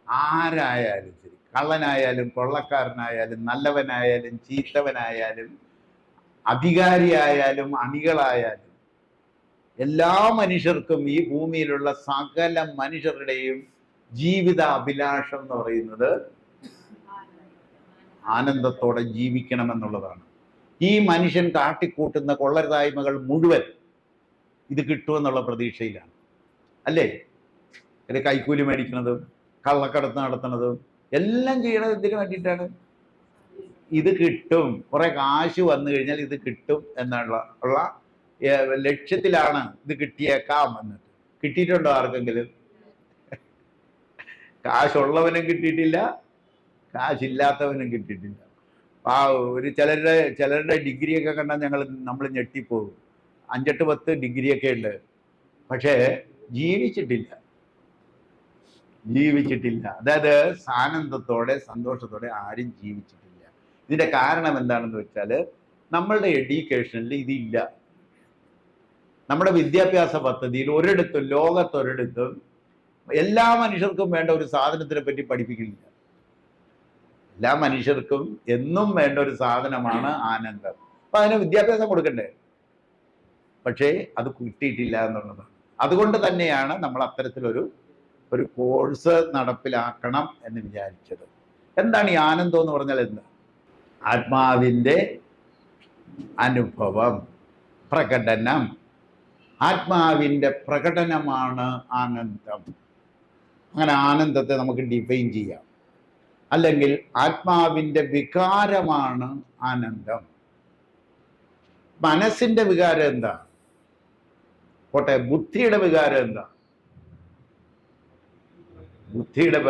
ആരായാലും ശരി, കള്ളനായാലും കൊള്ളക്കാരനായാലും നല്ലവനായാലും ചീത്തവനായാലും അധികാരിയായാലും അണികളായാലും എല്ലാ മനുഷ്യർക്കും, ഈ ഭൂമിയിലുള്ള സകല മനുഷ്യരുടെയും ജീവിത അഭിലാഷം എന്ന് പറയുന്നത് ആനന്ദത്തോടെ ജീവിക്കണമെന്നുള്ളതാണ്. ഈ മനുഷ്യൻ കാട്ടിക്കൂട്ടുന്ന കൊള്ളരുതായ്മകൾ മുഴുവൻ ഇത് കിട്ടുമെന്നുള്ള പ്രതീക്ഷയിലാണ്, അല്ലേ? ഒരു കൈക്കൂലി മേടിക്കുന്നതും കള്ളക്കടത്ത് നടത്തുന്നതും എല്ലാം ചെയ്യണത് എന്തിനു വേണ്ടിയിട്ടാണ്? ഇത് കിട്ടും, കുറെ കാശ് വന്നു കഴിഞ്ഞാൽ ഇത് കിട്ടും എന്നുള്ള ലക്ഷ്യത്തിലാണ് ഇത് കിട്ടിയേക്കാം എന്നിട്ട്. കിട്ടിയിട്ടുണ്ടോ ആർക്കെങ്കിലും? കാശുള്ളവനും കിട്ടിയിട്ടില്ല, കാശില്ലാത്തവനും കിട്ടിയിട്ടില്ല. ആ ഒരു ചിലരുടെ ഡിഗ്രിയൊക്കെ കണ്ടാൽ നമ്മൾ ഞെട്ടിപ്പോകും. 5, 8, 10 ഡിഗ്രിയൊക്കെ ഉണ്ട്, പക്ഷേ ജീവിച്ചിട്ടില്ല. അതായത് ആനന്ദത്തോടെ സന്തോഷത്തോടെ ആരും ജീവിച്ചിട്ടില്ല. ഇതിന്റെ കാരണം എന്താണെന്ന് വെച്ചാൽ നമ്മളുടെ എഡ്യൂക്കേഷനിൽ ഇതില്ല. നമ്മുടെ വിദ്യാഭ്യാസ പദ്ധതിയിൽ ഒരിടത്തും, ലോകത്തൊരിടത്തും എല്ലാ മനുഷ്യർക്കും വേണ്ട ഒരു സാധനത്തിനെ പറ്റി പഠിപ്പിക്കുന്നില്ല. എല്ലാ മനുഷ്യർക്കും എന്നും വേണ്ട ഒരു സാധനമാണ് ആനന്ദം. അപ്പൊ അതിന് വിദ്യാഭ്യാസം കൊടുക്കണ്ടേ? പക്ഷേ അത് കിട്ടിയിട്ടില്ല എന്നുള്ളതാണ്. അതുകൊണ്ട് തന്നെയാണ് നമ്മൾ അത്തരത്തിലൊരു കോഴ്സ് നടപ്പിലാക്കണം എന്ന് വിചാരിച്ചത്. എന്താണ് ഈ ആനന്ദം എന്ന് പറഞ്ഞാൽ? എന്താ? ആത്മാവിൻ്റെ അനുഭവം, പ്രകടനം. ആത്മാവിൻ്റെ പ്രകടനമാണ് ആനന്ദം. അങ്ങനെ ആനന്ദത്തെ നമുക്ക് ഡിഫൈൻ ചെയ്യാം. അല്ലെങ്കിൽ ആത്മാവിൻ്റെ വികാരമാണ് ആനന്ദം. മനസ്സിന്റെ വികാരം എന്താ? പോട്ടെ, ബുദ്ധിയുടെ വികാരം എന്താ? ബുദ്ധിയുടെ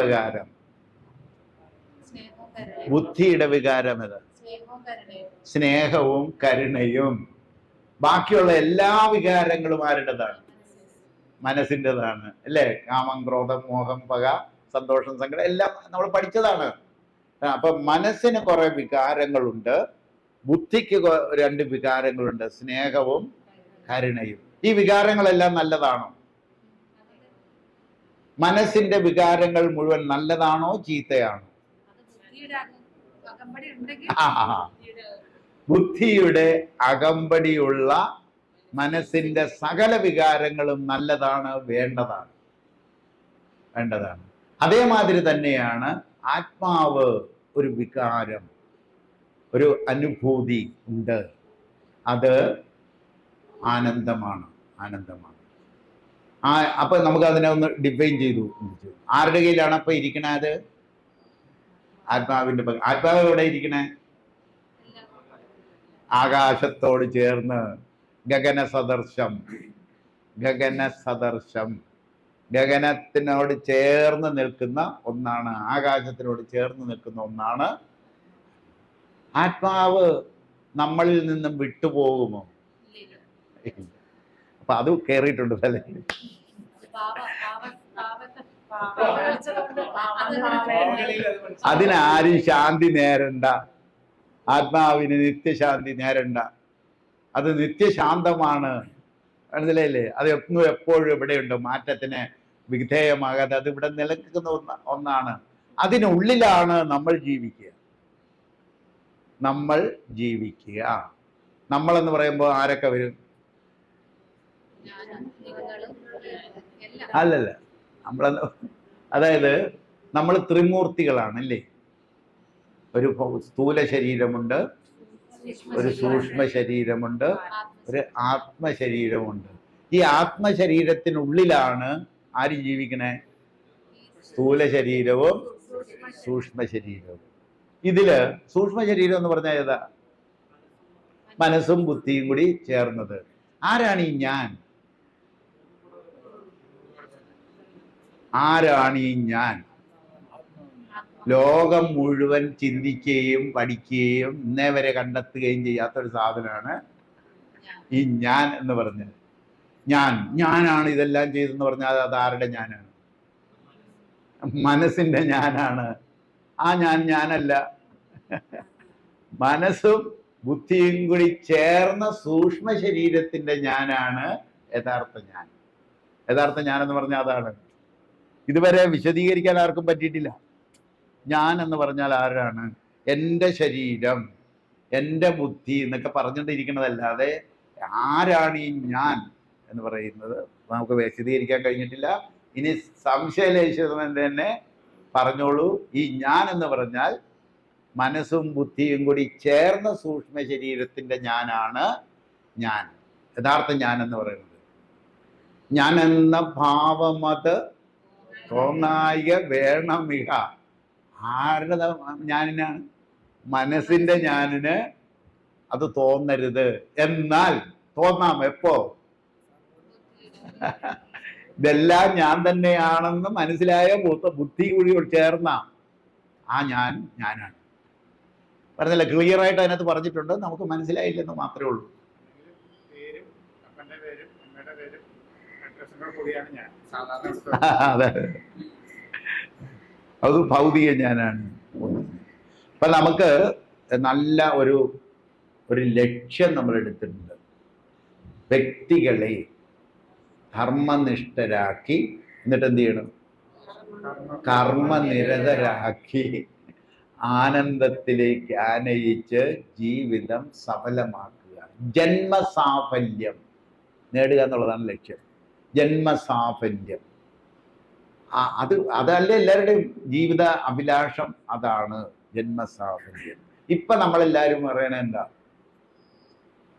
വികാരം ഏതാ? സ്നേഹവും കരുണയും. ബാക്കിയുള്ള എല്ലാ വികാരങ്ങളും ആരുടേതാണ്? മനസ്സിൻ്റെതാണ് അല്ലേ? കാമം, ക്രോധം, മോഹം, പക, സന്തോഷം, സങ്കടം എല്ലാം നമ്മൾ പഠിച്ചതാണ്. അപ്പൊ മനസ്സിന് കുറെ വികാരങ്ങളുണ്ട്, ബുദ്ധിക്ക് രണ്ട് വികാരങ്ങളുണ്ട്, സ്നേഹവും കരുണയും. ഈ വികാരങ്ങളെല്ലാം നല്ലതാണോ? മനസ്സിന്റെ വികാരങ്ങൾ മുഴുവൻ നല്ലതാണോ ചീത്തയാണോ? ബുദ്ധിയുടെ അകമ്പടിയുള്ള മനസ്സിന്റെ സകല വികാരങ്ങളും നല്ലതാണ്, വേണ്ടതാണ്. അതേമാതിരി തന്നെയാണ് ആത്മാവ്. ഒരു വികാരം, ഒരു അനുഭൂതി ഉണ്ട്, അത് ആനന്ദമാണ്. അപ്പൊ നമുക്ക് അതിനെ ഒന്ന് ഡിഫൈൻ ചെയ്തു. ആരുടെ കയ്യിലാണ് അപ്പൊ ഇരിക്കണത്? ആത്മാവിന്റെ. ആത്മാവ് എവിടെ ഇരിക്കണേ? ആകാശത്തോട് ചേർന്ന്, ഗഗന സദർശം. ഗഗനത്തിനോട് ചേർന്ന് നിൽക്കുന്ന ഒന്നാണ്, ആകാശത്തിനോട് ചേർന്ന് നിൽക്കുന്ന ഒന്നാണ് ആത്മാവ്. നമ്മളിൽ നിന്നും വിട്ടുപോകുമോ? അപ്പൊ അത് കേറിയിട്ടുണ്ട് തലേ. അതിനാരും ശാന്തി നേരണ്ട. ആത്മാവിന് നിത്യശാന്തി നേരണ്ട. അത് നിത്യശാന്തമാണ്. മനസ്സിലായില്ലേ? അത് എപ്പോഴും ഇവിടെയുണ്ട്, മാറ്റത്തിന് വിധേയമാകാതെ അത് ഇവിടെ നിലനിൽക്കുന്ന ഒന്നാണ്. അതിനുള്ളിലാണ് നമ്മൾ ജീവിക്കുക. നമ്മളെന്ന് പറയുമ്പോൾ ആരൊക്കെ വരും? അല്ലല്ല, അതായത് നമ്മൾ ത്രിമൂർത്തികളാണല്ലേ. ഒരു സ്ഥൂല ശരീരമുണ്ട്, ഒരു സൂക്ഷ്മ ശരീരമുണ്ട്, ഒരു ആത്മശരീരമുണ്ട്. ഈ ആത്മശരീരത്തിനുള്ളിലാണ് ആര് ജീവിക്കണേ? സ്ഥൂല ശരീരവും സൂക്ഷ്മ ശരീരവും. ഇതില് സൂക്ഷ്മ ശരീരം എന്ന് പറഞ്ഞാൽ ഏതാ? മനസ്സും ബുദ്ധിയും കൂടി ചേർന്നത്. ആരാണ് ഈ ഞാൻ? ലോകം മുഴുവൻ ചിന്തിക്കുകയും പഠിക്കുകയും ഇന്നേ വരെ കണ്ടെത്തുകയും ചെയ്യാത്തൊരു സാധനമാണ് ഈ ഞാൻ എന്ന് പറഞ്ഞത്. ഞാനാണ് ഇതെല്ലാം ചെയ്തെന്ന് പറഞ്ഞാൽ അത് ആരുടെ ഞാനാണ്? മനസ്സിന്റെ ഞാനാണ്. ആ ഞാനല്ല. മനസ്സും ബുദ്ധിയും കൂടി ചേർന്ന സൂക്ഷ്മ ശരീരത്തിന്റെ ഞാനാണ് യഥാർത്ഥ ഞാൻ. യഥാർത്ഥ ഞാൻ എന്ന് പറഞ്ഞാൽ അതാണ്. ഇതുവരെ വിശദീകരിക്കാൻ ആർക്കും പറ്റിയിട്ടില്ല. ഞാൻ എന്ന് പറഞ്ഞാൽ ആരാണ്? എൻ്റെ ശരീരം, എൻ്റെ ബുദ്ധി എന്നൊക്കെ പറഞ്ഞുകൊണ്ടിരിക്കുന്നതല്ലാതെ ആരാണ് ഈ ഞാൻ എന്ന് പറയുന്നത് നമുക്ക് വിശദീകരിക്കാൻ കഴിഞ്ഞിട്ടില്ല. ഇനി സംശയലേശം തന്നെ പറഞ്ഞോളൂ. ഈ ഞാൻ എന്ന് പറഞ്ഞാൽ മനസ്സും ബുദ്ധിയും കൂടി ചേർന്ന സൂക്ഷ്മ ശരീരത്തിന്റെ ഞാനാണ് ഞാൻ, യഥാർത്ഥ ഞാൻ എന്ന് പറയുന്നത്. ഞാൻ എന്ന ഭാവമത് തോന്നായിക വേണമിക. ആരുടെ ഞാനിനാണ്? മനസ്സിന്റെ ഞാനിന് അത് തോന്നരുത്. എന്നാൽ തോന്നാം. എപ്പോ? ഇതെല്ലാം ഞാൻ തന്നെയാണെന്ന് മനസ്സിലായ ബുദ്ധി കൂടി ചേർന്ന ആ ഞാനാണ്. പറഞ്ഞല്ല, ക്ലിയർ ആയിട്ട് അതിനകത്ത് പറഞ്ഞിട്ടുണ്ട്. നമുക്ക് മനസ്സിലായില്ലെന്ന് മാത്രമേ ഉള്ളൂ. അതെ, അത് ഭൗതിക ഞാനാണ്. അപ്പൊ നമുക്ക് നല്ല ഒരു ലക്ഷ്യം നമ്മൾ എടുത്തിട്ടുണ്ട്. വ്യക്തികളെ ധർമ്മനിഷ്ഠരാക്കി, എന്നിട്ട് എന്ത് ചെയ്യണം? കർമ്മനിരതരാക്കി ആനന്ദത്തിലേക്ക് ആനയിച്ച് ജീവിതം സഫലമാക്കുക. ജന്മസാഫല്യം നേടുക എന്നുള്ളതാണ് ലക്ഷ്യം. ജന്മസാഫല്യം അതല്ലേ എല്ലാവരുടെയും ജീവിത അഭിലാഷം. അതാണ് ജന്മസാഫല്യം. ഇപ്പൊ നമ്മളെല്ലാവരും പറയണ എന്താ?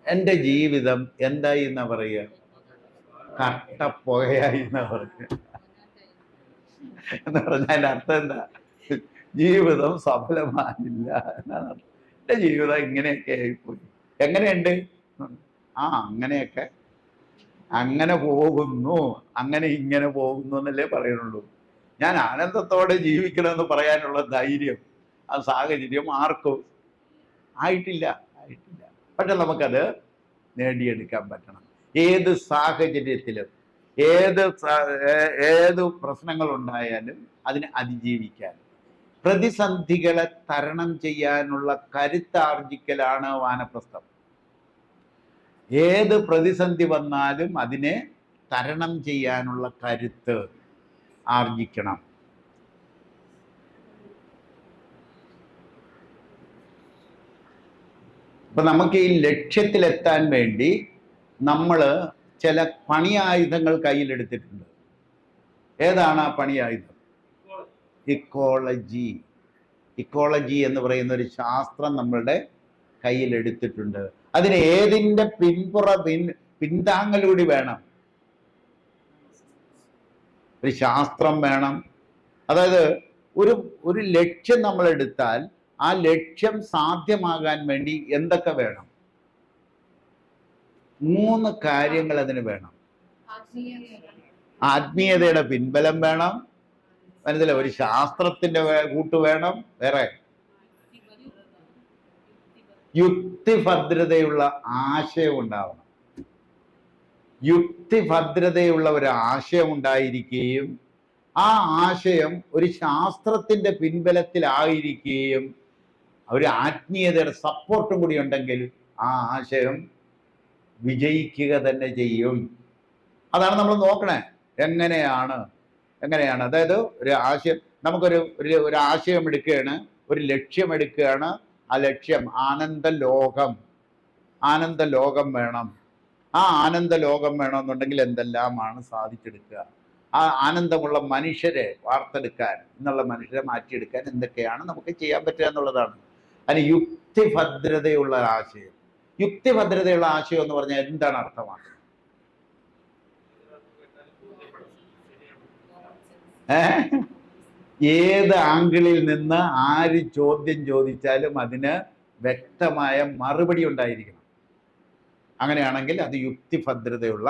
എൻ്റെ ജീവിതം എന്തായി എന്നാ പറയുക? കട്ടപ്പുകയായി എന്നാ പറയുക. എന്ന് പറഞ്ഞാൽ അതിൻ്റെ അർത്ഥം എന്താ? ജീവിതം സഫലമായില്ല എന്നാണ്. എൻ്റെ ജീവിതം ഇങ്ങനെയൊക്കെ ആയിപ്പോയി. എങ്ങനെയുണ്ട്? അങ്ങനെയൊക്കെ അങ്ങനെ പോകുന്നു, അങ്ങനെ ഇങ്ങനെ പോകുന്നു എന്നല്ലേ പറയുന്നുള്ളൂ. ഞാൻ ആനന്ദത്തോടെ ജീവിക്കണമെന്ന് പറയാനുള്ള ധൈര്യം, ആ സാഹചര്യം ആർക്കും ആയിട്ടില്ല. പക്ഷെ നമുക്കത് നേടിയെടുക്കാൻ പറ്റണം. ഏത് സാഹചര്യത്തിലും ഏത് പ്രശ്നങ്ങൾ ഉണ്ടായാലും അതിനെ അതിജീവിക്കാൻ, പ്രതിസന്ധികളെ തരണം ചെയ്യാനുള്ള കരുത്താർജിക്കലാണ് വാനപ്രസ്ഥം. ഏത് പ്രതിസന്ധി വന്നാലും അതിനെ തരണം ചെയ്യാനുള്ള കരുത്ത് ആർജിക്കണം. അപ്പൊ നമുക്ക് ഈ ലക്ഷ്യത്തിലെത്താൻ വേണ്ടി നമ്മൾ ചില പണിയായുധങ്ങൾ കയ്യിലെടുത്തിട്ടുണ്ട്. ഏതാണ് ആ പണിയായുധം? ഇക്കോളജി. ഇക്കോളജി എന്ന് പറയുന്ന ഒരു ശാസ്ത്രം നമ്മളുടെ കയ്യിലെടുത്തിട്ടുണ്ട്. അതിന് ഏതിൻ്റെ പിന്താങ്ങലൂടി വേണം? ഒരു ശാസ്ത്രം വേണം. അതായത് ഒരു ലക്ഷ്യം നമ്മൾ എടുത്താൽ ആ ലക്ഷ്യം സാധ്യമാകാൻ വേണ്ടി എന്തൊക്കെ വേണം? 3 കാര്യങ്ങൾ അതിന് വേണം. ആത്മീയതയുടെ പിൻബലം വേണം, മനസ്സിലെ ഒരു ശാസ്ത്രത്തിന്റെ കൂട്ട് വേണം, വേറെ യുക്തിഭദ്രതയുള്ള ആശയം ഉണ്ടാവണം. യുക്തിഭദ്രതയുള്ള ഒരു ആശയം ഉണ്ടായിരിക്കുകയും ആ ആശയം ഒരു ശാസ്ത്രത്തിന്റെ പിൻബലത്തിലായിരിക്കുകയും ഒരു ആത്മീയതയുടെ സപ്പോർട്ടും കൂടി ഉണ്ടെങ്കിൽ ആ ആശയം വിജയിക്കുക തന്നെ ചെയ്യും. അതാണ് നമ്മൾ നോക്കണേ. എങ്ങനെയാണ് അതായത് ഒരു ആശയം, നമുക്കൊരു ഒരു ആശയം എടുക്കുകയാണ്, ഒരു ലക്ഷ്യം എടുക്കുകയാണ്. ആ ലക്ഷ്യം ആനന്ദലോകം വേണം. ആ ആനന്ദലോകം വേണമെന്നുണ്ടെങ്കിൽ എന്തെല്ലാമാണ് സാധിച്ചെടുക്കുക? ആ ആനന്ദമുള്ള മനുഷ്യരെ വാർത്തെടുക്കാൻ, എന്നുള്ള മനുഷ്യരെ മാറ്റിയെടുക്കാൻ എന്തൊക്കെയാണ് നമുക്ക് ചെയ്യാൻ പറ്റുക എന്നുള്ളതാണ്. അതിന് യുക്തിഭദ്രതയുള്ള ആശയം. യുക്തിഭദ്രതയുള്ള ആശയം എന്ന് പറഞ്ഞാൽ എന്താണ് അർത്ഥമാക്കുന്നത്? ഏത് ആംഗിളിൽ നിന്ന് ആര് ചോദ്യം ചോദിച്ചാലും അതിന് വ്യക്തമായ മറുപടി ഉണ്ടായിരിക്കണം. അങ്ങനെയാണെങ്കിൽ അത് യുക്തിഭദ്രതയുള്ള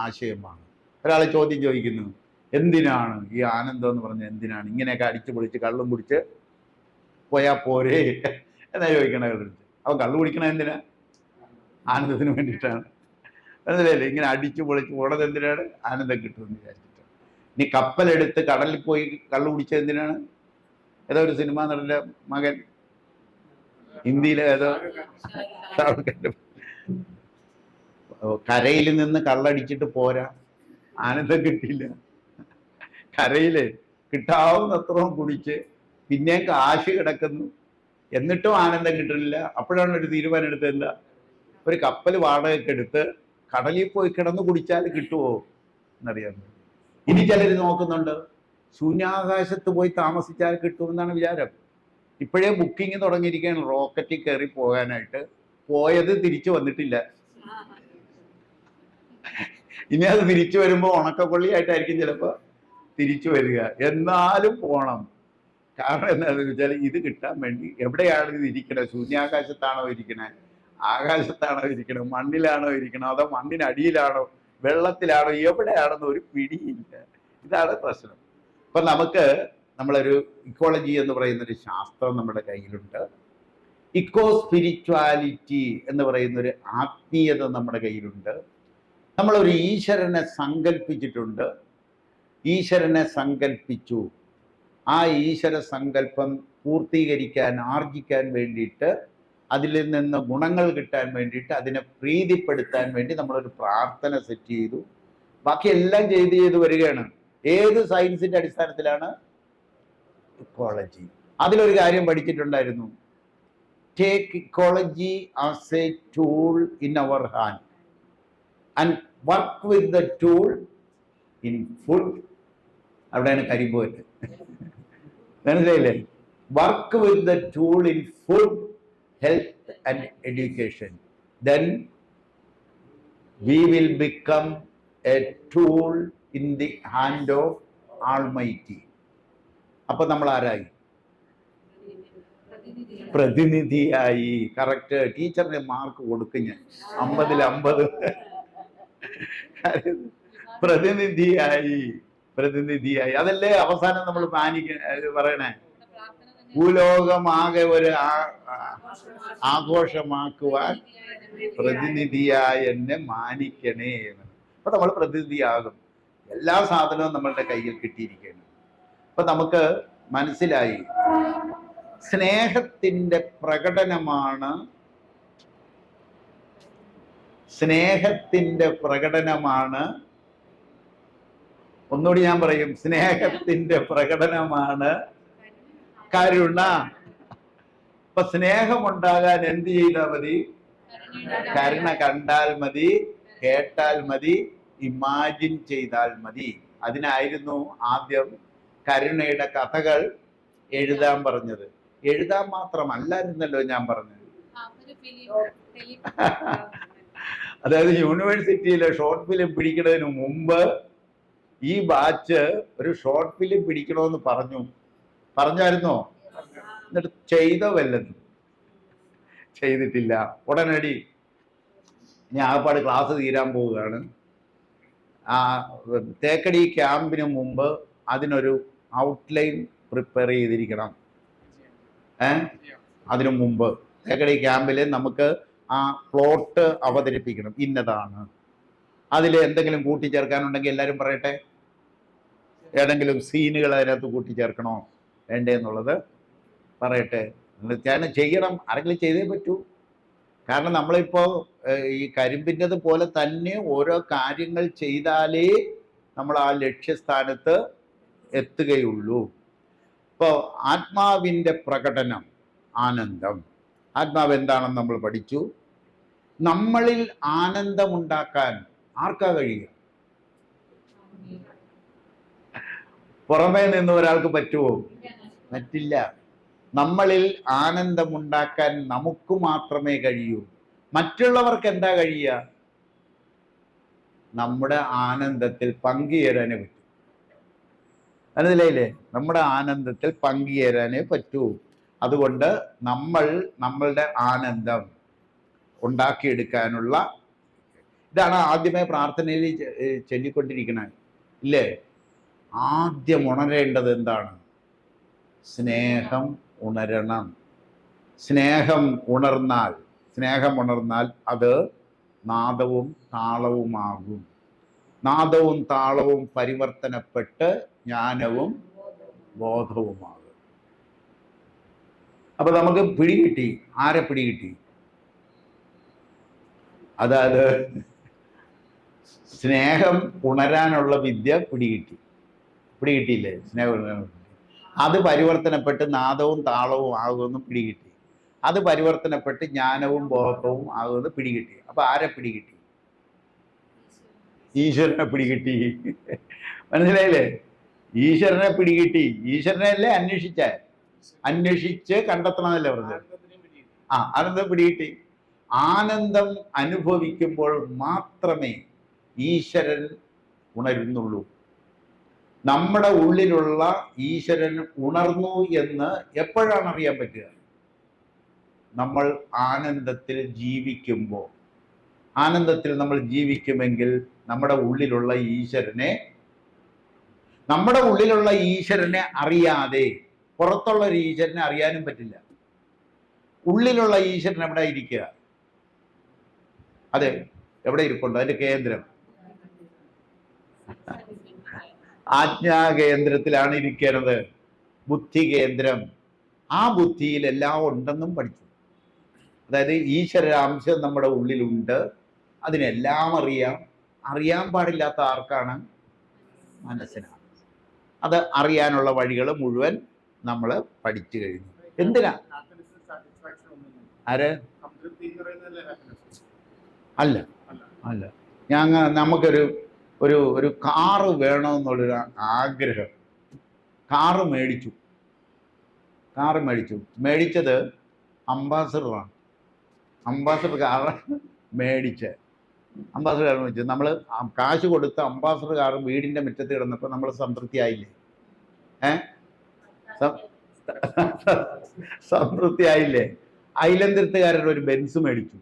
ആശയമാണ്. ഒരാൾ ചോദ്യം ചോദിക്കുന്നു, എന്തിനാണ് ഈ ആനന്ദം എന്ന് പറഞ്ഞാൽ എന്തിനാണ്? ഇങ്ങനെയൊക്കെ അടിച്ചു പൊളിച്ച് കള്ളും കുടിച്ച് പോയാൽ പോരേ എന്നാ ചോദിക്കണ. അവൻ കള്ളു കുടിക്കണ എന്തിനാ? ആനന്ദത്തിന് വേണ്ടിയിട്ടാണ്. മനസ്സിലായില്ലേ? ഇങ്ങനെ അടിച്ചു പൊളിച്ച് പോണത് എന്തിനാണ്? ആനന്ദം കിട്ടുമെന്ന് വിചാരിച്ചിട്ട്. ഇനി കപ്പലെടുത്ത് കടലിൽ പോയി കള്ളു കുടിച്ചത് എന്തിനാണ്? ഏതോ ഒരു സിനിമാ നടന്റെ മകൻ, ഹിന്ദിയിലെ ഏതോ, കരയിൽ നിന്ന് കള്ളടിച്ചിട്ട് പോരാ, ആനന്ദം കിട്ടിയില്ല. കരയില് കിട്ടാവുന്നത്രയും കുടിച്ച് പിന്നെയും കാശ് കിടക്കുന്നു, എന്നിട്ടും ആനന്ദം കിട്ടുന്നില്ല. അപ്പോഴാണ് ഒരു തീരുമാനം എടുത്തത്, എന്താ, ഒരു കപ്പൽ വാടകയ്ക്ക് എടുത്ത് കടലിൽ പോയി കിടന്ന് കുടിച്ചാൽ കിട്ടുമോ എന്നറിയാൻ. ഇനി ചിലർ നോക്കുന്നുണ്ട്, ശൂന്യാകാശത്ത് പോയി താമസിച്ചാൽ കിട്ടുമെന്നാണ് വിചാരം. ഇപ്പോഴേ ബുക്കിംഗ് തുടങ്ങിയിരിക്കുകയാണ് റോക്കറ്റിൽ കയറി പോകാനായിട്ട്. പോയത് തിരിച്ചു വന്നിട്ടില്ല. ഇനി അത് തിരിച്ചു വരുമ്പോൾ ഉണക്കക്കൊള്ളിയായിട്ടായിരിക്കും ചിലപ്പോൾ തിരിച്ചു വരിക. എന്നാലും പോണം. കാരണം എന്താണെന്ന് വെച്ചാൽ ഇത് കിട്ടാൻ വേണ്ടി എവിടെയാണ് ഇത് ഇരിക്കണത്? ശൂന്യാകാശത്താണോ ഇരിക്കണേ, ആകാശത്താണോ ഇരിക്കണേ, മണ്ണിലാണോ ഇരിക്കണോ, അതോ മണ്ണിനടിയിലാണോ, വെള്ളത്തിലാണോ, എവിടെയാണെന്ന് ഒരു പിടിയില്ല. ഇതാണ് പ്രശ്നം. അപ്പൊ നമ്മളൊരു ഇക്കോളജി എന്ന് പറയുന്നൊരു ശാസ്ത്രം നമ്മുടെ കയ്യിലുണ്ട്. ഇക്കോ സ്പിരിച്വാലിറ്റി എന്ന് പറയുന്നൊരു ആത്മീയത നമ്മുടെ കയ്യിലുണ്ട്. നമ്മളൊരു ഈശ്വരനെ സങ്കല്പിച്ചിട്ടുണ്ട്. ഈശ്വരനെ സങ്കല്പിച്ചു. ആ ഈശ്വര സങ്കല്പം പൂർത്തീകരിക്കാൻ, ആർജിക്കാൻ വേണ്ടിയിട്ട്, അതിൽ നിന്ന് ഗുണങ്ങൾ കിട്ടാൻ വേണ്ടിയിട്ട്, അതിനെ പ്രീതിപ്പെടുത്താൻ വേണ്ടി നമ്മളൊരു പ്രാർത്ഥന സെറ്റ് ചെയ്തു. ബാക്കി എല്ലാം ചെയ്ത് വരികയാണ്. ഏത് സയൻസിന്റെ അടിസ്ഥാനത്തിലാണ്? ഇക്കോളജി. അതിലൊരു കാര്യം പഠിച്ചിട്ടുണ്ടായിരുന്നു, take ecology as a tool in our hand and work with the tool in food. അവിടെയാണ് കരിമ്പോല്. മനസ്സിലായില്ലേ? Work with the tool in food, health and education. Then we will become a tool in the hand of almighty. അപ്പൊ നമ്മൾ ആരായി? പ്രതിനിധിയായി. Correct. ടീച്ചറിന് mark കൊടുക്കും ഞാൻ, 50-ൽ 50. പ്രതിനിധിയായി, പ്രതിനിധിയായി. അതല്ലേ അവസാനം നമ്മൾ പറയണേ, ഭൂലോകമാകെ ഒരു ആഘോഷമാക്കുവാൻ പ്രതിനിധിയായ എന്നെ മാനിക്കണേ എന്ന്. അപ്പൊ നമ്മൾ പ്രതിനിധിയാകും. എല്ലാ സാധനവും നമ്മളുടെ കയ്യിൽ കിട്ടിയിരിക്കുകയാണ്. അപ്പൊ നമുക്ക് മനസ്സിലായി, സ്നേഹത്തിന്റെ പ്രകടനമാണ്, സ്നേഹത്തിന്റെ പ്രകടനമാണ്, ഒന്നുകൂടി ഞാൻ പറയും, സ്നേഹത്തിന്റെ പ്രകടനമാണ് കരുണ. അപ്പൊ സ്നേഹമുണ്ടാകാൻ എന്ത് ചെയ്താൽ മതി? കരുണ കണ്ടാൽ മതി, കേട്ടാൽ മതി, ഇമാജിൻ ചെയ്താൽ മതി. അതിനായിരുന്നു ആദ്യം കരുണയുടെ കഥകൾ എഴുതാൻ പറഞ്ഞത്. എഴുതാൻ മാത്രമല്ലായിരുന്നല്ലോ ഞാൻ പറഞ്ഞത്. അതായത് യൂണിവേഴ്സിറ്റിയിലെ ഷോർട്ട് ഫിലിം പിടിക്കുന്നതിന് മുമ്പ് ഈ ബാച്ച് ഒരു ഷോർട്ട് ഫിലിം പിടിക്കണമെന്ന് പറഞ്ഞായിരുന്നോ? എന്നിട്ട് ചെയ്തോ? വല്ലതും ചെയ്തിട്ടില്ല. ഉടനടി ഞാൻ ആകപ്പാട് ക്ലാസ് തീരാൻ പോവുകയാണ്. തേക്കടി ക്യാമ്പിന് മുമ്പ് അതിനൊരു ഔട്ട്ലൈൻ പ്രിപ്പയർ ചെയ്തിരിക്കണം. അതിനു മുമ്പ് തേക്കടി ക്യാമ്പിൽ നമുക്ക് ആ പ്ലോട്ട് അവതരിപ്പിക്കണം. ഇന്നതാണ്. അതിൽ എന്തെങ്കിലും കൂട്ടിച്ചേർക്കാനുണ്ടെങ്കിൽ എല്ലാവരും പറയട്ടെ. ഏതെങ്കിലും സീനുകൾ അതിനകത്ത് കൂട്ടിച്ചേർക്കണോ വേണ്ടേ എന്നുള്ളത് പറയട്ടെ. ഞാൻ ചെയ്യണം. ആരെങ്കിലും ചെയ്തേ പറ്റൂ. കാരണം നമ്മളിപ്പോൾ ഈ കരിമ്പിൻ്റെത് പോലെ തന്നെ ഓരോ കാര്യങ്ങൾ ചെയ്താലേ നമ്മൾ ആ ലക്ഷ്യസ്ഥാനത്ത് എത്തുകയുള്ളൂ. ഇപ്പോൾ ആത്മാവിൻ്റെ പ്രകടനം, ആനന്ദം. ആത്മാവ് എന്താണെന്ന് നമ്മൾ പഠിച്ചു. നമ്മളിൽ ആനന്ദമുണ്ടാക്കാൻ ആർക്കാ കഴിയുക? പുറമേ നിന്ന് ഒരാൾക്ക് പറ്റുമോ? പറ്റില്ല. നമ്മളിൽ ആനന്ദമുണ്ടാക്കാൻ നമുക്ക് മാത്രമേ കഴിയൂ. മറ്റുള്ളവർക്ക് എന്താ കഴിയുക? നമ്മുടെ ആനന്ദത്തിൽ പങ്കുചേരാനേ പറ്റൂ. മനസ്സിലായില്ലേ? നമ്മുടെ ആനന്ദത്തിൽ പങ്കുചേരാനേ പറ്റൂ. അതുകൊണ്ട് നമ്മളുടെ ആനന്ദം ഉണ്ടാക്കിയെടുക്കാനുള്ള ഇതാണ് ആദ്യമേ പ്രാർത്ഥനയിൽ ചൊല്ലിക്കൊണ്ടിരിക്കുന്നത്, ഇല്ലേ? ആദ്യം ഉണരേണ്ടത് എന്താണ്? സ്നേഹം ഉണരണം. സ്നേഹം ഉണർന്നാൽ അത് നാദവും താളവുമാകും. നാദവും താളവും പരിവർത്തനപ്പെട്ട് ജ്ഞാനവും ബോധവുമാകും. അപ്പൊ നമുക്ക് പിടികിട്ടി. ആരെ പിടികിട്ടി? അതായത് സ്നേഹം ഉണരാനുള്ള വിദ്യ പിടികിട്ടിയില്ലേ? സ്നേഹം ഉണരാനുള്ള വിദ്യ. അത് പരിവർത്തനപ്പെട്ട് നാദവും താളവും ആകുമെന്ന് പിടികിട്ടി. അത് പരിവർത്തനപ്പെട്ട് ജ്ഞാനവും ബോധവും ആകുമെന്ന് പിടികിട്ടി. അപ്പൊ ആരെ പിടികിട്ടി? ഈശ്വരനെ പിടികിട്ടി. മനസ്സിലായില്ലേ? ഈശ്വരനെ പിടികിട്ടി. ഈശ്വരനല്ലേ അന്വേഷിച്ച് കണ്ടെത്തണമെന്നല്ലേ പറഞ്ഞത്? ആനന്ദം പിടികിട്ടി. ആനന്ദം അനുഭവിക്കുമ്പോൾ മാത്രമേ ഈശ്വരൻ ഉണരുന്നുള്ളൂ. നമ്മുടെ ഉള്ളിലുള്ള ഈശ്വരൻ ഉണർന്നു എന്ന് എപ്പോഴാണ് അറിയാൻ പറ്റുക? നമ്മൾ ആനന്ദത്തിൽ ജീവിക്കുമ്പോൾ. ആനന്ദത്തിൽ നമ്മൾ ജീവിക്കുമെങ്കിൽ നമ്മുടെ ഉള്ളിലുള്ള ഈശ്വരനെ അറിയാതെ പുറത്തുള്ള ഒരു ഈശ്വരനെ അറിയാനും പറ്റില്ല. ഉള്ളിലുള്ള ഈശ്വരൻ എവിടെ ഇരിക്കുക? അതെ, എവിടെ ഇരിപ്പുണ്ട്? അതിന്റെ കേന്ദ്രം ആജ്ഞാകേന്ദ്രത്തിലാണ് ഇരിക്കുന്നത്. ബുദ്ധി കേന്ദ്രം. ആ ബുദ്ധിയിൽ എല്ലാം ഉണ്ടെന്നും പഠിച്ചു. അതായത് ഈശ്വരാംശം നമ്മുടെ ഉള്ളിലുണ്ട്. അതിനെല്ലാം അറിയാൻ പാടില്ലാത്ത ആർക്കാണ്? മനസ്സിനാണ്. അത് അറിയാനുള്ള വഴികൾ മുഴുവൻ നമ്മൾ പഠിച്ചു കഴിഞ്ഞു. എന്തിനാ? ആര്? അല്ല. നമുക്കൊരു ഒരു കാറ് വേണമെന്നുള്ളൊരു ആഗ്രഹം. കാറ് മേടിച്ചത് അംബാസഡറാണ്. അംബാസഡർ കാറ് മേടിച്ച് നമ്മൾ കാശ് കൊടുത്ത് അംബാസഡർ കാറ് വീടിൻ്റെ മുറ്റത്ത് കിടന്നപ്പോൾ നമ്മൾ സംതൃപ്തി ആയില്ലേ? സംതൃപ്തി ആയില്ലേ? അയിലന്തിരത്തുകാരൻ ഒരു ബെൻസ് മേടിച്ചു,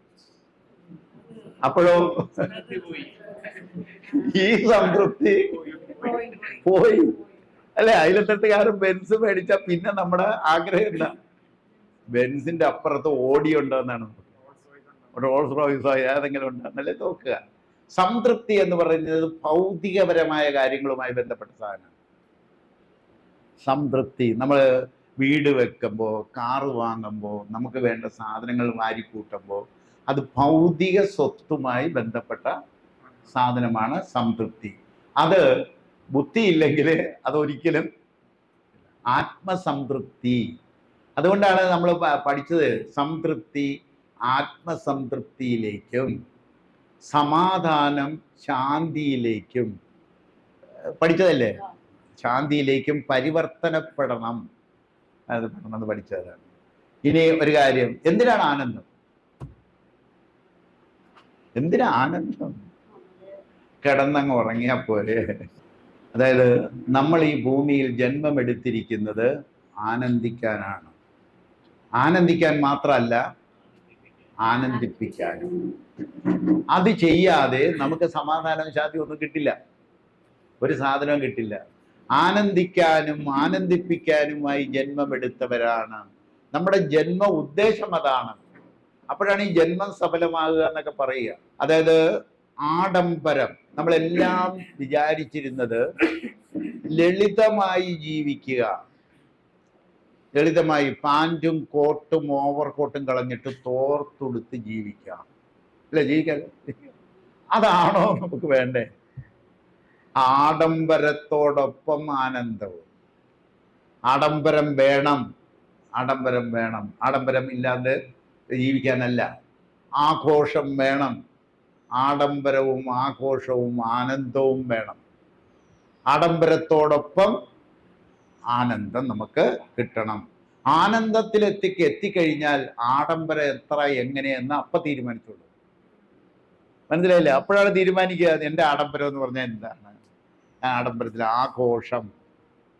അപ്പോഴോ ഈ സംതൃപ്തി പോയി അല്ലെ? അയിലത്തെട്ടുകാരൻ ബെൻസ് മേടിച്ച പിന്നെ നമ്മുടെ ആഗ്രഹം എന്താ? ബെൻസിന്റെ അപ്പുറത്ത് ഓടി ഉണ്ടെന്നാണ്, റോൾസ് റോയ്സോ ഏതെങ്കിലും ഉണ്ടെന്നല്ലേ നോക്കുക. സംതൃപ്തി എന്ന് പറയുന്നത് ഭൗതികപരമായ കാര്യങ്ങളുമായി ബന്ധപ്പെട്ട സാധനമാണ്. സംതൃപ്തി നമ്മൾ വീട് വെക്കുമ്പോൾ, കാറ് വാങ്ങുമ്പോൾ, നമുക്ക് വേണ്ട സാധനങ്ങൾ വാരിക്കൂട്ടുമ്പോൾ അത് ഭൗതിക സ്വത്തുമായി ബന്ധപ്പെട്ട സാധനമാണ് സംതൃപ്തി. അത് ബുദ്ധിയില്ലെങ്കിൽ അതൊരിക്കലും ആത്മസംതൃപ്തി. അതുകൊണ്ടാണ് നമ്മൾ പഠിച്ചത് സംതൃപ്തി ആത്മസംതൃപ്തിയിലേക്കും സമാധാനം ശാന്തിയിലേക്കും പഠിച്ചതല്ലേ? ശാന്തിയിലേക്കും പരിവർത്തനപ്പെടണം, അത് പെട്ടെന്ന് പഠിച്ചതാണ്. ഇനി ഒരു കാര്യം, എന്തിനാണ് ആനന്ദം? എന്തിനാ ആനന്ദം? കിടന്നങ്ങ് ഉറങ്ങിയാൽ പോലെ. അതായത് നമ്മൾ ഈ ഭൂമിയിൽ ജന്മമെടുത്തിരിക്കുന്നത് ആനന്ദിക്കാനാണ്. ആനന്ദിക്കാൻ മാത്രമല്ല, ആനന്ദിപ്പിക്കാനും. അത് ചെയ്യാതെ നമുക്ക് സമാധാനവും ശാന്തിയും ഒന്നും കിട്ടില്ല, ഒരു സാധനവും കിട്ടില്ല. ആനന്ദിക്കാനും ആനന്ദിപ്പിക്കാനുമായി ജന്മമെടുത്തവരാണ്. നമ്മുടെ ജന്മ ഉദ്ദേശം അതാണ്. അപ്പോഴാണ് ഈ ജന്മം സഫലമാകുക എന്നൊക്കെ പറയുക. അതായത് ആഡംബരം, നമ്മളെല്ലാം വിചാരിച്ചിരുന്നത് ലളിതമായി ജീവിക്കുക, ലളിതമായി പാൻറ്റും കോട്ടും ഓവർ കോട്ടും കളഞ്ഞിട്ട് തോർത്തെടുത്ത് ജീവിക്കാം, അല്ലേ? ജീവിക്കാം. അതാണോ നമുക്ക് വേണ്ടേ? ആഡംബരത്തോടൊപ്പം ആനന്ദവും. ആഡംബരം വേണം, ആഡംബരം വേണം. ആഡംബരം ഇല്ലാതെ ജീവിക്കാനല്ല. ആഘോഷം വേണം, ആഡംബരവും ആഘോഷവും ആനന്ദവും വേണം. ആഡംബരത്തോടൊപ്പം ആനന്ദം നമുക്ക് കിട്ടണം. ആനന്ദത്തിൽ എത്തിക്കഴിഞ്ഞാൽ ആഡംബരം എത്ര എങ്ങനെയെന്ന് അപ്പം തീരുമാനിച്ചോളൂ. മനസ്സിലായില്ലേ? അപ്പോഴാണ് തീരുമാനിക്കുക എൻ്റെ ആഡംബരം എന്ന് പറഞ്ഞാൽ എന്താണ്. ആഡംബരത്തിൽ ആഘോഷം,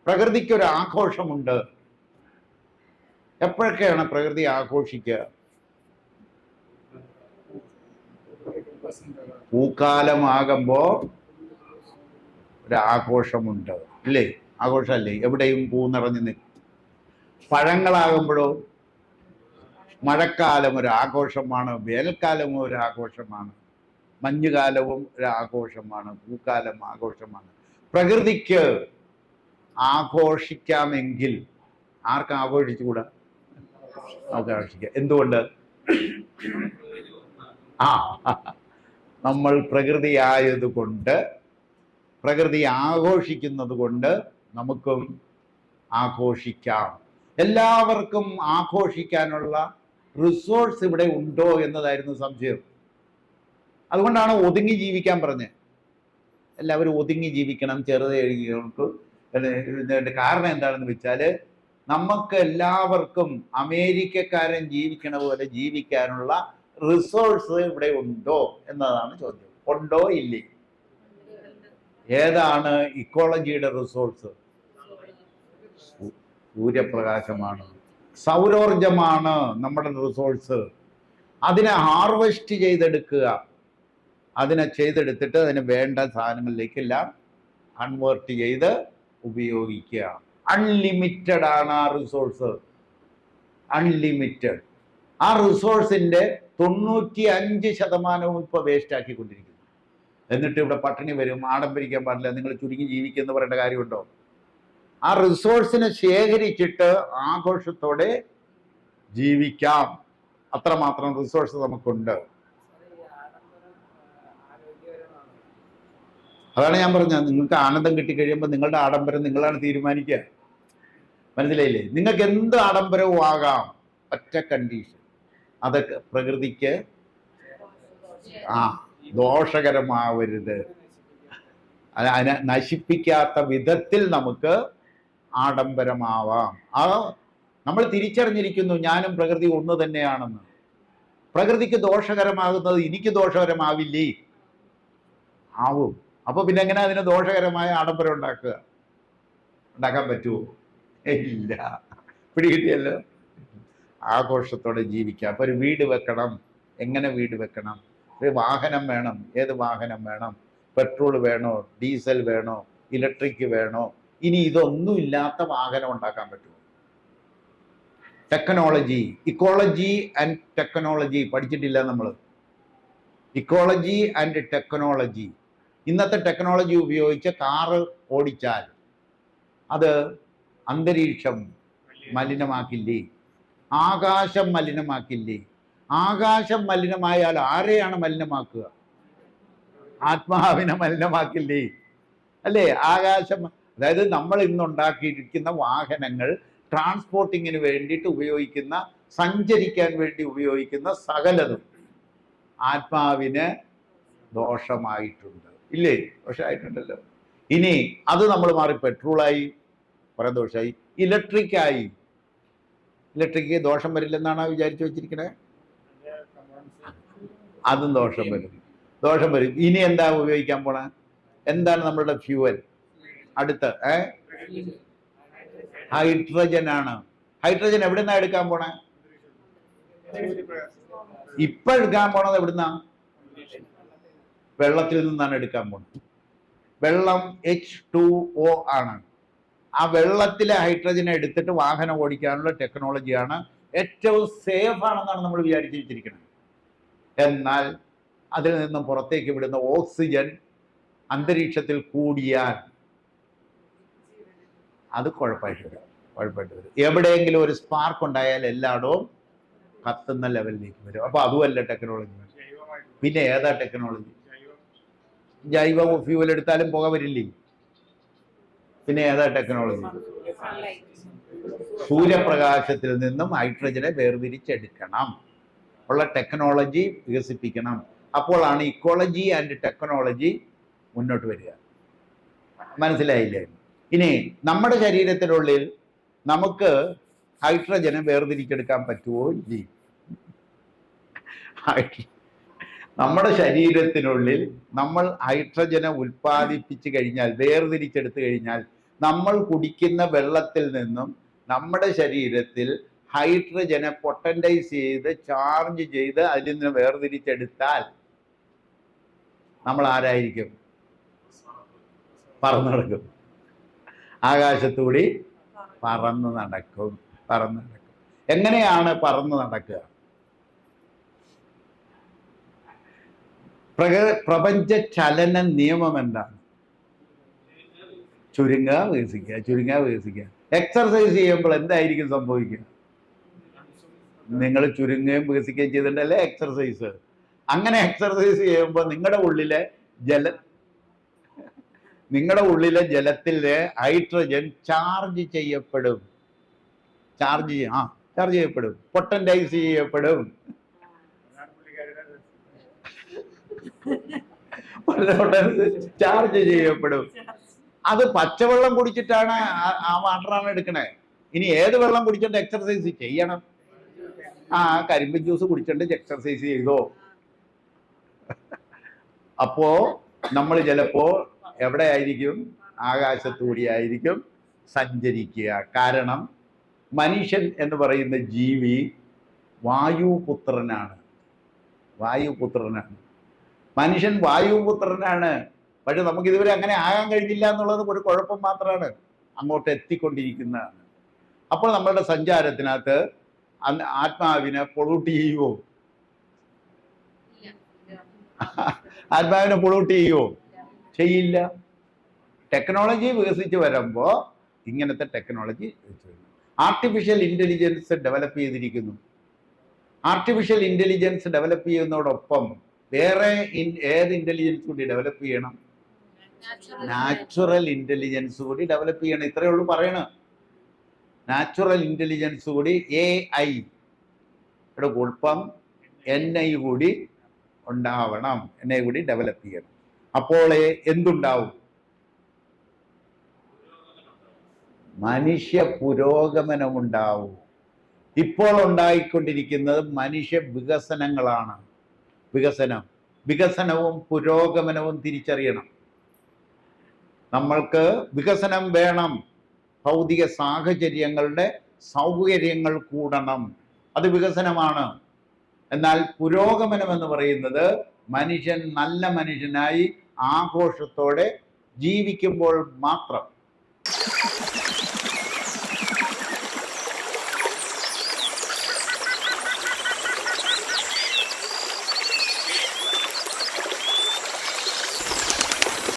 പ്രകൃതിക്കൊരു ആഘോഷമുണ്ട്. എപ്പോഴൊക്കെയാണ് പ്രകൃതി ആഘോഷിക്കുക? പൂക്കാലമാകുമ്പോ ഒരു ആഘോഷമുണ്ട്, ഇല്ലേ? ആഘോഷമല്ലേ? എവിടെയും പൂ നിറഞ്ഞു നിൽക്കും. പഴങ്ങളാകുമ്പോഴോ മഴക്കാലം ഒരു ആഘോഷമാണ്, വേനൽക്കാലവും ഒരു ആഘോഷമാണ്, മഞ്ഞുകാലവും ഒരു ആഘോഷമാണ്, പൂക്കാലം ആഘോഷമാണ്. പ്രകൃതിക്ക് ആഘോഷിക്കാമെങ്കിൽ ആർക്ക് ആഘോഷിച്ചുകൂടാ? ആഘോഷിക്കാം. എന്തുകൊണ്ട്? നമ്മൾ പ്രകൃതി ആയതുകൊണ്ട്, പ്രകൃതി ആഘോഷിക്കുന്നത് കൊണ്ട് നമുക്കും ആഘോഷിക്കാം. എല്ലാവർക്കും ആഘോഷിക്കാനുള്ള റിസോഴ്സ് ഇവിടെ ഉണ്ടോ എന്നതായിരുന്നു സംശയം. അതുകൊണ്ടാണ് ഒതുങ്ങി ജീവിക്കാൻ പറഞ്ഞത്. എല്ലാവരും ഒതുങ്ങി ജീവിക്കണം, ചെറുതേക്ക്. കാരണം എന്താണെന്ന് വെച്ചാൽ നമുക്ക് എല്ലാവർക്കും അമേരിക്കക്കാരൻ ജീവിക്കണ പോലെ ജീവിക്കാനുള്ള റിസോഴ്സ് ഇവിടെ ഉണ്ടോ എന്നതാണ് ചോദ്യം. ഉണ്ടോ ഇല്ലേ? ഏതാണ് ഇക്കോളജിയുടെ റിസോഴ്സ്? സൂര്യപ്രകാശമാണ്, സൗരോർജമാണ് നമ്മുടെ റിസോഴ്സ്. അതിനെ ഹാർവെസ്റ്റ് ചെയ്തെടുക്കുക, അതിനെ ചെയ്തെടുത്തിട്ട് അതിന് വേണ്ട സാധനങ്ങളിലേക്കെല്ലാം കൺവേർട്ട് ചെയ്ത് ഉപയോഗിക്കുക. അൺലിമിറ്റഡ് ആണ് ആ റിസോഴ്സ്, അൺലിമിറ്റഡ്. ആ റിസോഴ്സിൻ്റെ 95% ഇപ്പോൾ വേസ്റ്റ് ആക്കിക്കൊണ്ടിരിക്കുന്നു. എന്നിട്ട് ഇവിടെ പട്ടിണി വരും, ആഡംബരിക്കാൻ പാടില്ല, നിങ്ങൾ ചുരുങ്ങി ജീവിക്കുമെന്ന് പറയേണ്ട കാര്യമുണ്ടോ? ആ റിസോഴ്സിനെ ശേഖരിച്ചിട്ട് ആഘോഷത്തോടെ ജീവിക്കാം. അത്രമാത്രം റിസോഴ്സ് നമുക്കുണ്ട്. അതാണ് ഞാൻ പറഞ്ഞത്, നിങ്ങൾക്ക് ആനന്ദം കിട്ടിക്കഴിയുമ്പോൾ നിങ്ങളുടെ ആഡംബരം നിങ്ങളാണ് തീരുമാനിക്കുക. മനസ്സിലായില്ലേ? നിങ്ങൾക്ക് എന്ത് ആഡംബരവും ആകാം, ഒറ്റ കണ്ടീഷൻ, അതൊക്കെ പ്രകൃതിക്ക് ദോഷകരമാവരുത്. അതിനെ നശിപ്പിക്കാത്ത വിധത്തിൽ നമുക്ക് ആഡംബരമാവാം. നമ്മൾ തിരിച്ചറിഞ്ഞിരിക്കുന്നു ഞാനും പ്രകൃതി ഒന്ന് തന്നെയാണെന്ന്. പ്രകൃതിക്ക് ദോഷകരമാകുന്നത് എനിക്ക് ദോഷകരമാവില്ലേ? ആവും. അപ്പോൾ പിന്നെ എങ്ങനെ അതിന് ദോഷകരമായ ആഡംബരം ഉണ്ടാക്കാൻ പറ്റുമോ? ഇല്ല. പിടികിട്ടിയല്ലോ. ആഘോഷത്തോടെ ജീവിക്കാം. അപ്പൊ ഒരു വീട് വെക്കണം. എങ്ങനെ വീട് വെക്കണം? ഒരു വാഹനം വേണം. ഏത് വാഹനം വേണം? പെട്രോൾ വേണോ, ഡീസൽ വേണോ, ഇലക്ട്രിക് വേണോ? ഇനി ഇതൊന്നും ഇല്ലാത്ത വാഹനം ഉണ്ടാക്കാൻ പറ്റുമോ? ടെക്നോളജി, ഇക്കോളജി ആൻഡ് ടെക്നോളജി പഠിച്ചിട്ടില്ല നമ്മൾ. Ecology and technology. ഇന്നത്തെ ടെക്നോളജി ഉപയോഗിച്ച് കാറ് ഓടിച്ചാൽ അത് അന്തരീക്ഷം മലിനമാക്കില്ലേ? ആകാശം മലിനമാക്കില്ലേ? ആകാശം മലിനമായാൽ ആരെയാണ് മലിനമാക്കുക? ആത്മാവിനെ മലിനമാക്കില്ലേ? അല്ലേ? ആകാശം, അതായത് നമ്മൾ ഇന്നുണ്ടാക്കിയിരിക്കുന്ന വാഹനങ്ങൾ ട്രാൻസ്പോർട്ടിങ്ങിന് വേണ്ടിയിട്ട് ഉപയോഗിക്കുന്ന, സഞ്ചരിക്കാൻ വേണ്ടി ഉപയോഗിക്കുന്ന സകലതും ആത്മാവിന് ദോഷമായിട്ടുണ്ട്. ഇല്ലേ? ദോഷമായിട്ടുണ്ടല്ലോ. ഇനി അത് നമ്മൾ മാറി പെട്രോളായി, കുറെ ദോഷമായി. ഇലക്ട്രിക്കായി. ഇലക്ട്രിക്ക് ദോഷം വരില്ലെന്നാണ് വിചാരിച്ചു വെച്ചിരിക്കണേ. അതും ദോഷം വരും, ദോഷം വരും. ഇനി എന്താ ഉപയോഗിക്കാൻ പോണ? എന്താണ് നമ്മളുടെ ഫ്യൂവൽ? അടുത്ത ഹൈഡ്രജൻ ആണ്. ഹൈഡ്രജൻ എവിടുന്നാ എടുക്കാൻ പോണേ? ഇപ്പൊ എടുക്കാൻ പോണത് എവിടുന്നാ? വെള്ളത്തിൽ നിന്നാണ് എടുക്കാൻ പോണത്. വെള്ളം H2O ആണ്. ആ വെള്ളത്തിലെ ഹൈഡ്രജനെ എടുത്തിട്ട് വാഹനം ഓടിക്കാനുള്ള ടെക്നോളജിയാണ്. ഏറ്റവും സേഫ് ആണെന്നാണ് നമ്മൾ വിചാരിച്ചു വെച്ചിരിക്കുന്നത്. എന്നാൽ അതിൽ നിന്നും പുറത്തേക്ക് വിടുന്ന ഓക്സിജൻ അന്തരീക്ഷത്തിൽ കൂടിയാൽ അത് കുഴപ്പമായിട്ട് വരും. എവിടെയെങ്കിലും ഒരു സ്പാർക്ക് ഉണ്ടായാൽ എല്ലായിടവും കത്തുന്ന ലെവലിലേക്ക് വരും. അപ്പൊ അതുമല്ല ടെക്നോളജി. പിന്നെ ഏതാ ടെക്നോളജി? ജൈവ ഫ്യൂവൽ എടുത്താലും പുക വരില്ലേ? പിന്നെ ഏതാ ടെക്നോളജി? സൂര്യപ്രകാശത്തിൽ നിന്നും ഹൈഡ്രജനെ വേർതിരിച്ചെടുക്കണം ഉള്ള ടെക്നോളജി വികസിപ്പിക്കണം. അപ്പോഴാണ് ഇക്കോളജി ആൻഡ് ടെക്നോളജി മുന്നോട്ട് വരിക. മനസ്സിലായില്ലേ? ഇനി നമ്മുടെ ശരീരത്തിനുള്ളിൽ നമുക്ക് ഹൈഡ്രജനെ വേർതിരിച്ചെടുക്കാൻ പറ്റുമോ? ഇല്ലേ? നമ്മുടെ ശരീരത്തിനുള്ളിൽ നമ്മൾ ഹൈഡ്രജനെ ഉൽപ്പാദിപ്പിച്ചു കഴിഞ്ഞാൽ, വേർതിരിച്ചെടുത്തു കഴിഞ്ഞാൽ, നമ്മൾ കുടിക്കുന്ന വെള്ളത്തിൽ നിന്നും നമ്മുടെ ശരീരത്തിൽ ഹൈഡ്രജനെ പൊട്ടൻറ്റൈസ് ചെയ്ത് ചാർജ് ചെയ്ത് അതിൽ നിന്ന് വേർതിരിച്ചെടുത്താൽ നമ്മൾ ആരായിരിക്കും? പറന്നു നടക്കും. ആകാശത്തൂടി പറന്നു നടക്കും. എങ്ങനെയാണ് പറന്നു നടക്കുക? പ്രപഞ്ച ചലന നിയമം എന്താണ്? ചുരുങ്ങുക, വികസിക്കുക. എക്സർസൈസ് ചെയ്യുമ്പോൾ എന്തായിരിക്കും സംഭവിക്കുക? നിങ്ങൾ ചുരുങ്ങുകയും വികസിക്കുകയും ചെയ്തിട്ടല്ലേ എക്സർസൈസ്. അങ്ങനെ എക്സർസൈസ് ചെയ്യുമ്പോൾ നിങ്ങളുടെ ഉള്ളിലെ ജലത്തിലെ ഹൈഡ്രജൻ ചാർജ് ചെയ്യപ്പെടും. പൊട്ടൻറ്റൈസ് ചെയ്യപ്പെടും. ചാർജ് ചെയ്യപ്പെടും. അത് പച്ചവെള്ളം കുടിച്ചിട്ടാണ്, ആ വാട്ടറാണ് എടുക്കണേ. ഇനി ഏത് വെള്ളം കുടിച്ചിട്ട് എക്സർസൈസ് ചെയ്യണം? കരിമ്പ് ജ്യൂസ് കുടിച്ചിട്ട് എക്സർസൈസ് ചെയ്തോ? അപ്പോ നമ്മൾ ചിലപ്പോ എവിടെ ആയിരിക്കും? ആകാശത്തൂടിയായിരിക്കും സഞ്ചരിക്കുക. കാരണം മനുഷ്യൻ എന്ന് പറയുന്ന ജീവി വായുപുത്രനാണ്. മനുഷ്യൻ വായുപുത്രനാണ്. പക്ഷെ നമുക്ക് ഇതുവരെ അങ്ങനെ ആകാൻ കഴിഞ്ഞില്ല എന്നുള്ളത് ഒരു കുഴപ്പം മാത്രമാണ്. അങ്ങോട്ട് എത്തിക്കൊണ്ടിരിക്കുന്നതാണ്. അപ്പോൾ നമ്മളുടെ സഞ്ചാരത്തിനകത്ത് ആത്മാവിനെ പൊളൂട്ട് ചെയ്യുമോ? ചെയ്യില്ല. ടെക്നോളജി വികസിച്ച് വരുമ്പോൾ ഇങ്ങനത്തെ ടെക്നോളജി ആർട്ടിഫിഷ്യൽ ഇന്റലിജൻസ് ഡെവലപ്പ് ചെയ്തിരിക്കുന്നു. ആർട്ടിഫിഷ്യൽ ഇന്റലിജൻസ് ഡെവലപ്പ് ചെയ്യുന്നതോടൊപ്പം വേറെ ഏത് ഇന്റലിജൻസ് കൂടി ഡെവലപ്പ് ചെയ്യണം? നാച്ചുറൽ ഇന്റലിജൻസ് കൂടി ഡെവലപ്പ് ചെയ്യണം. ഇത്രയേ ഉള്ളൂ പറയണ. നാച്ചുറൽ ഇന്റലിജൻസ് കൂടി AI ഒപ്പം NI കൂടി ഉണ്ടാവണം. NI കൂടി ഡെവലപ്പ് ചെയ്യണം. അപ്പോൾ എന്തുണ്ടാവും? മനുഷ്യ പുരോഗമനം ഉണ്ടാവും. ഇപ്പോൾ ഉണ്ടായിക്കൊണ്ടിരിക്കുന്നത് മനുഷ്യ വികസനങ്ങളാണ്. വികസനവും പുരോഗമനവും തിരിച്ചറിയണം. നമ്മൾക്ക് വികസനം വേണം. ഭൗതിക സാഹചര്യങ്ങളുടെ സൗകര്യങ്ങൾ കൂടണം, അത് വികസനമാണ്. എന്നാൽ പുരോഗമനം എന്ന് പറയുന്നത് മനുഷ്യൻ നല്ല മനുഷ്യനായി ആഘോഷത്തോടെ ജീവിക്കുമ്പോൾ മാത്രം